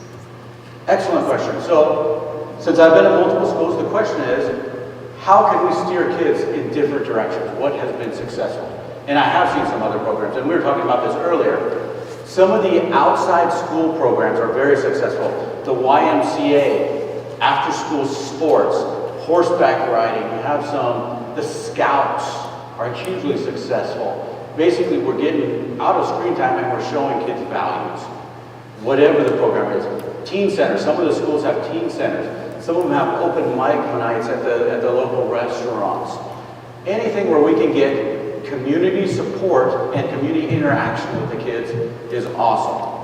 Excellent question. So, since I've been in multiple schools, the question is, how can we steer kids in different directions? What has been successful? And I have seen some other programs, and we were talking about this earlier. Some of the outside school programs are very successful. The YMCA, after-school sports, horseback riding, we have some, the Scouts are hugely successful. Basically, we're getting out of screen time and we're showing kids values, whatever the program is. Teen centers, some of the schools have teen centers. Some of them have open mic nights at the local restaurants. Anything where we can get community support and community interaction with the kids is awesome.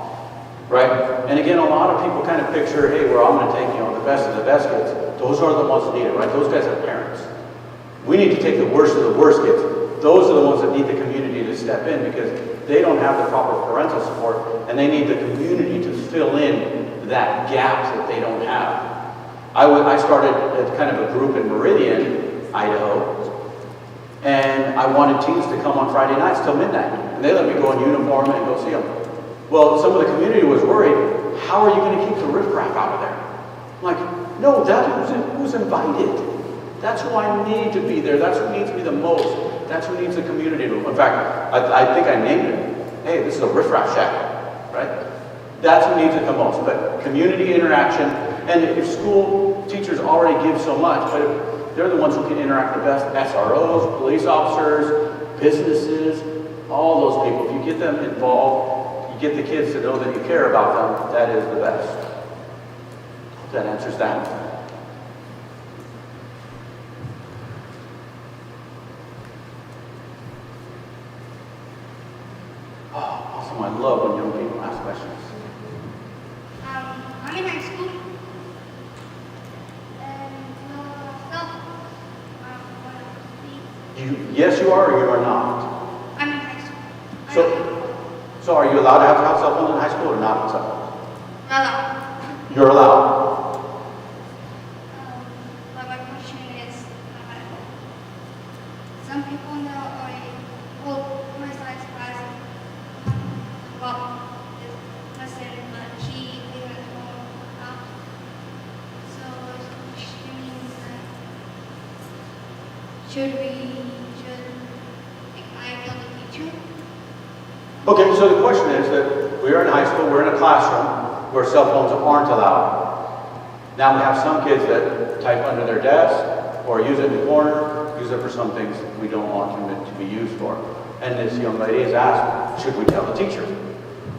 Right? And again, a lot of people kind of picture, hey, where I'm going to take, the best of the best kids. Those are the ones that need it, right? Those guys have parents. We need to take the worst of the worst kids. Those are the ones that need the community to step in because they don't have the proper parental support and they need the community to fill in that gap that they don't have. I started kind of a group in Meridian, Idaho, and I wanted teens to come on Friday nights till midnight. And they let me go in uniform and go see them. Well, some of the community was worried, how are you going to keep the riffraff out of there? I'm like, no, that's who's invited. That's who I need to be there. That's who needs me the most. That's who needs the community to. In fact, I think I named it. Hey, this is a riffraff shack. right? That's what needs it the most, but community interaction, and if school teachers already give so much, but if they're the ones who can interact the best, SROs, police officers, businesses, all those people, if you get them involved, you get the kids to know that you care about them, that is the best. Hope that answers that. Oh, awesome. I love when young people ask questions. I'm in high school. And Yes, you are, or you are not. I'm in high school. So are you allowed to have cell phones in high school or not cell phones? No. You're allowed. But my question is, some people know my science class about this lesson, but he didn't know about. So she means that should I tell the teacher? Okay, so the question is that we are in high school, we're in a classroom where cell phones aren't allowed. Now we have some kids that type under their desk or use it in the corner, use it for some things we don't want them to be used for. And this young lady has asked, should we tell the teacher?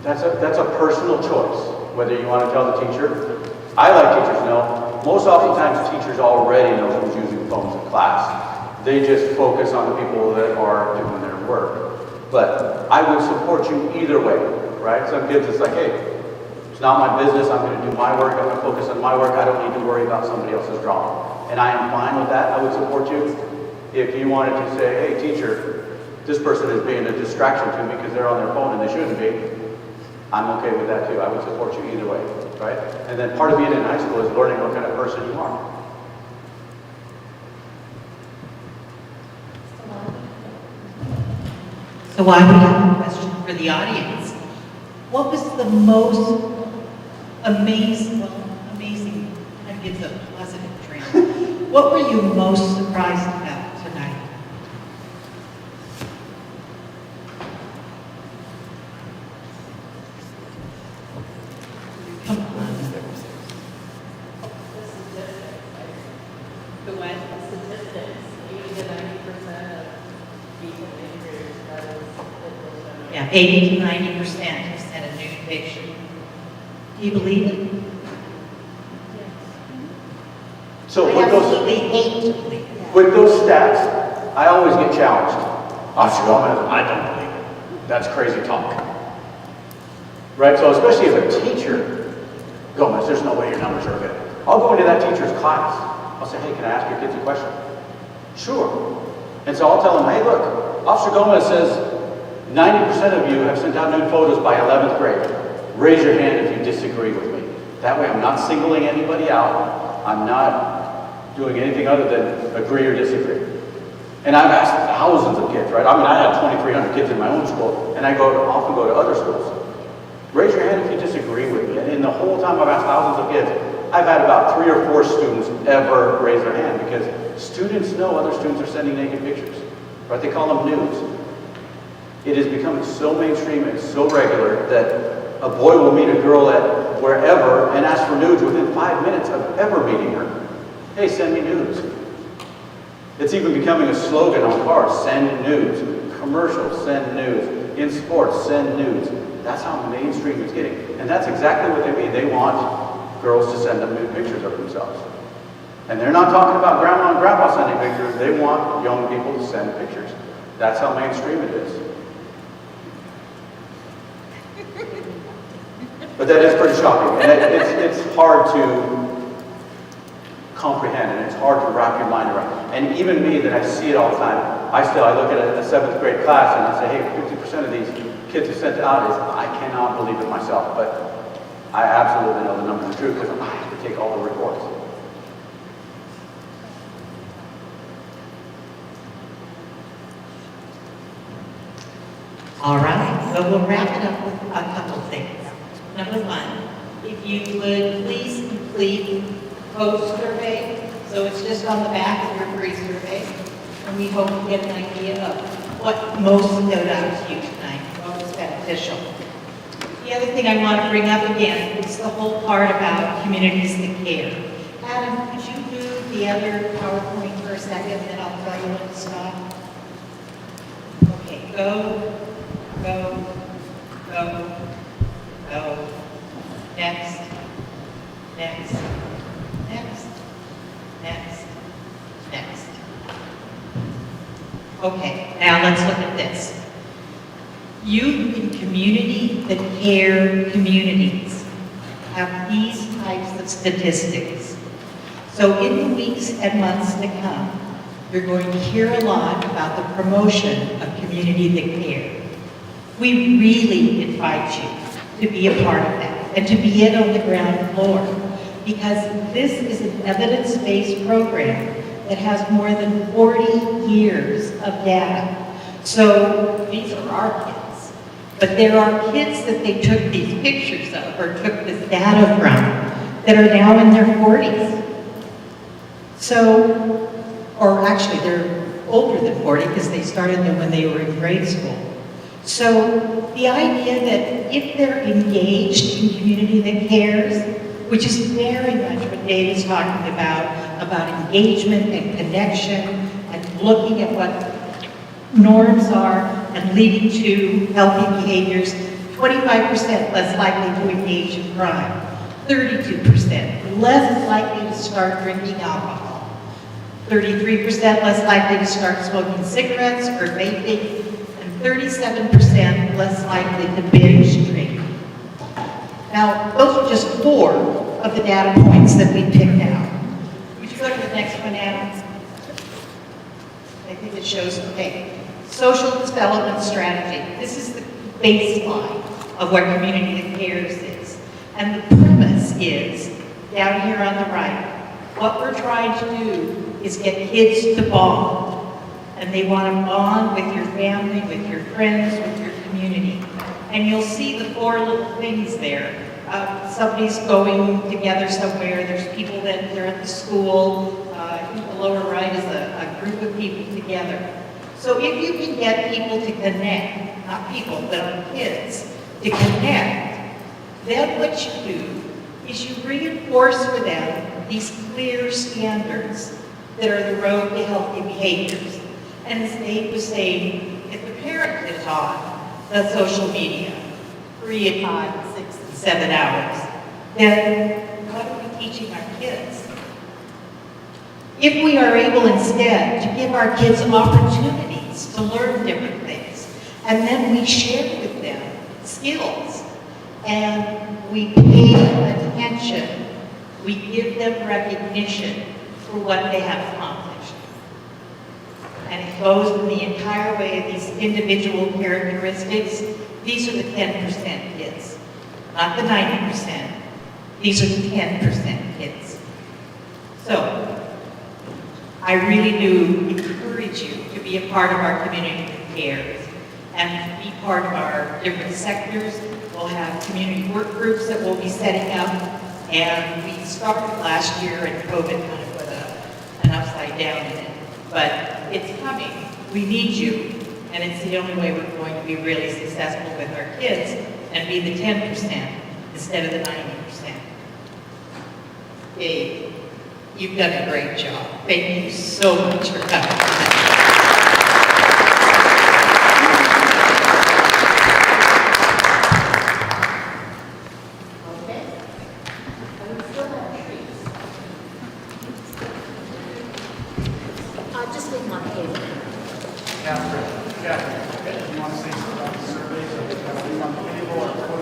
That's a personal choice, whether you want to tell the teacher. I like teachers know. Most oftentimes teachers already know who's using phones in class. They just focus on the people that are doing their work. But I would support you either way, right? Some kids, it's like, hey, it's not my business. I'm going to do my work. I'm going to focus on my work. I don't need to worry about somebody else's drawing. And I am fine with that. I would support you. If you wanted to say, hey, teacher, this person is being a distraction to me because they're on their phone and they shouldn't be, I'm okay with that too. I would support you either way, right? And then part of being in high school is learning what kind of person you are. So I would have a question for the audience. What was the most amazing, that gives a positive trend. What were you most surprised about tonight? Come on. The what? Statistics, 80 to 90% of people injured, that is, Yeah, 80 to 90% have sent a nude picture. Do you believe it? So I with absolutely those, hate to believe it. with those stats, I always get challenged. I don't believe it. That's crazy talk. Right? So especially as a teacher, Gomez, there's no way your numbers are good. I'll go into that teacher's class. I'll say, hey, can I ask your kids a question? Sure. And so I'll tell them, hey, look, Officer Gomez says 90% of you have sent out nude photos by 11th grade. Raise your hand if you disagree with me. That way I'm not singling anybody out. I'm not doing anything other than agree or disagree. And I've asked thousands of kids, right? I mean, I have 2,300 kids in my own school, and I often go to other schools. Raise your hand if you disagree with me. And in the whole time I've asked thousands of kids, I've had about 3 or 4 students ever raise their hand because students know other students are sending naked pictures, right? They call them nudes. It is becoming so mainstream and so regular that a boy will meet a girl at wherever and ask for nudes within 5 minutes of ever meeting her. Hey, send me nudes. It's even becoming a slogan on cars, send nudes. Commercials, send nudes. In sports, send nudes. That's how mainstream it's getting. And that's exactly what they mean. They want girls to send them nude pictures of themselves. And they're not talking about grandma and grandpa sending pictures. They want young people to send pictures. That's how mainstream it is. But that is pretty shocking. And it's hard to comprehend, and it's hard to wrap your mind around. And even me, that I see it all the time, I look at a 7th grade class and I say, hey, 50% of these kids who sent out is, I cannot believe it myself, but I absolutely know the numbers are true because I have to take all the reports. All right, well, we'll wrap it up with a couple things. Number 1, if you would please complete post survey. So it's just on the back of your free survey. And we hope you get an idea of what most stood out to you tonight, what was beneficial. If you The other thing I want to bring up again is the whole part about communities that care. Adam, could you move the other PowerPoint for a second, then I'll tell you when to stop? Okay, go, go, go, go. Next, next, next, next, next. Okay, now let's look at this. Youth in community that care communities have these types of statistics. So in the weeks and months to come, you're going to hear a lot about the promotion of community that care. We really invite you to be a part of that and to be in on the ground floor, because this is an evidence-based program that has more than 40 years of data. So these are our kids, but there are kids that they took these pictures of or took this data from that are now in their 40s. So, or actually they're older than 40 because they started them when they were in grade school. So the idea that if they're engaged in community that cares, which is very much what Dave is talking about engagement and connection and looking at what norms are and leading to healthy behaviors, 25% less likely to engage in crime, 32% less likely to start drinking alcohol, 33% less likely to start smoking cigarettes or vaping, and 37% less likely to binge drink. Now, those are just 4 of the data points that we picked out. Would you go to the next one, Adam? I think it shows, okay. Social development strategy. This is the baseline of what community that cares is. And the premise is, down here on the right, what we're trying to do is get kids to bond. And they want to bond with your family, with your friends, with your community. And you'll see the 4 little things there. Somebody's going together somewhere. There's people that are at the school. I think the lower right is a group of people together. So if you can get people to connect, not people, but kids, to connect, then what you do is you reinforce for them these clear standards that are the road to healthy behaviors. And as Dave was saying, if the parent is on the social media 3 and 5, 6 and 7 hours, then what are we teaching our kids? If we are able instead to give our kids opportunities to learn different things, and then we share with them skills, and we pay attention, we give them recognition for what they have accomplished. And it goes in the entire way of these individual characteristics. These are the 10% kids, not the 90%. These are the 10% kids. So, I really do encourage you to be a part of our community that cares and be part of our different sectors. We'll have community work groups that we'll be setting up, and we started last year and COVID kind of put an upside down in it. But it's coming. We need you, and it's the only way we're going to be really successful with our kids and be the 10% instead of the 90%. Dave, you've done a great job. Thank you so much for coming tonight. Okay. And we still have trees. Just leave my table. Catherine, you want to say something about the surveys? Leave on the table or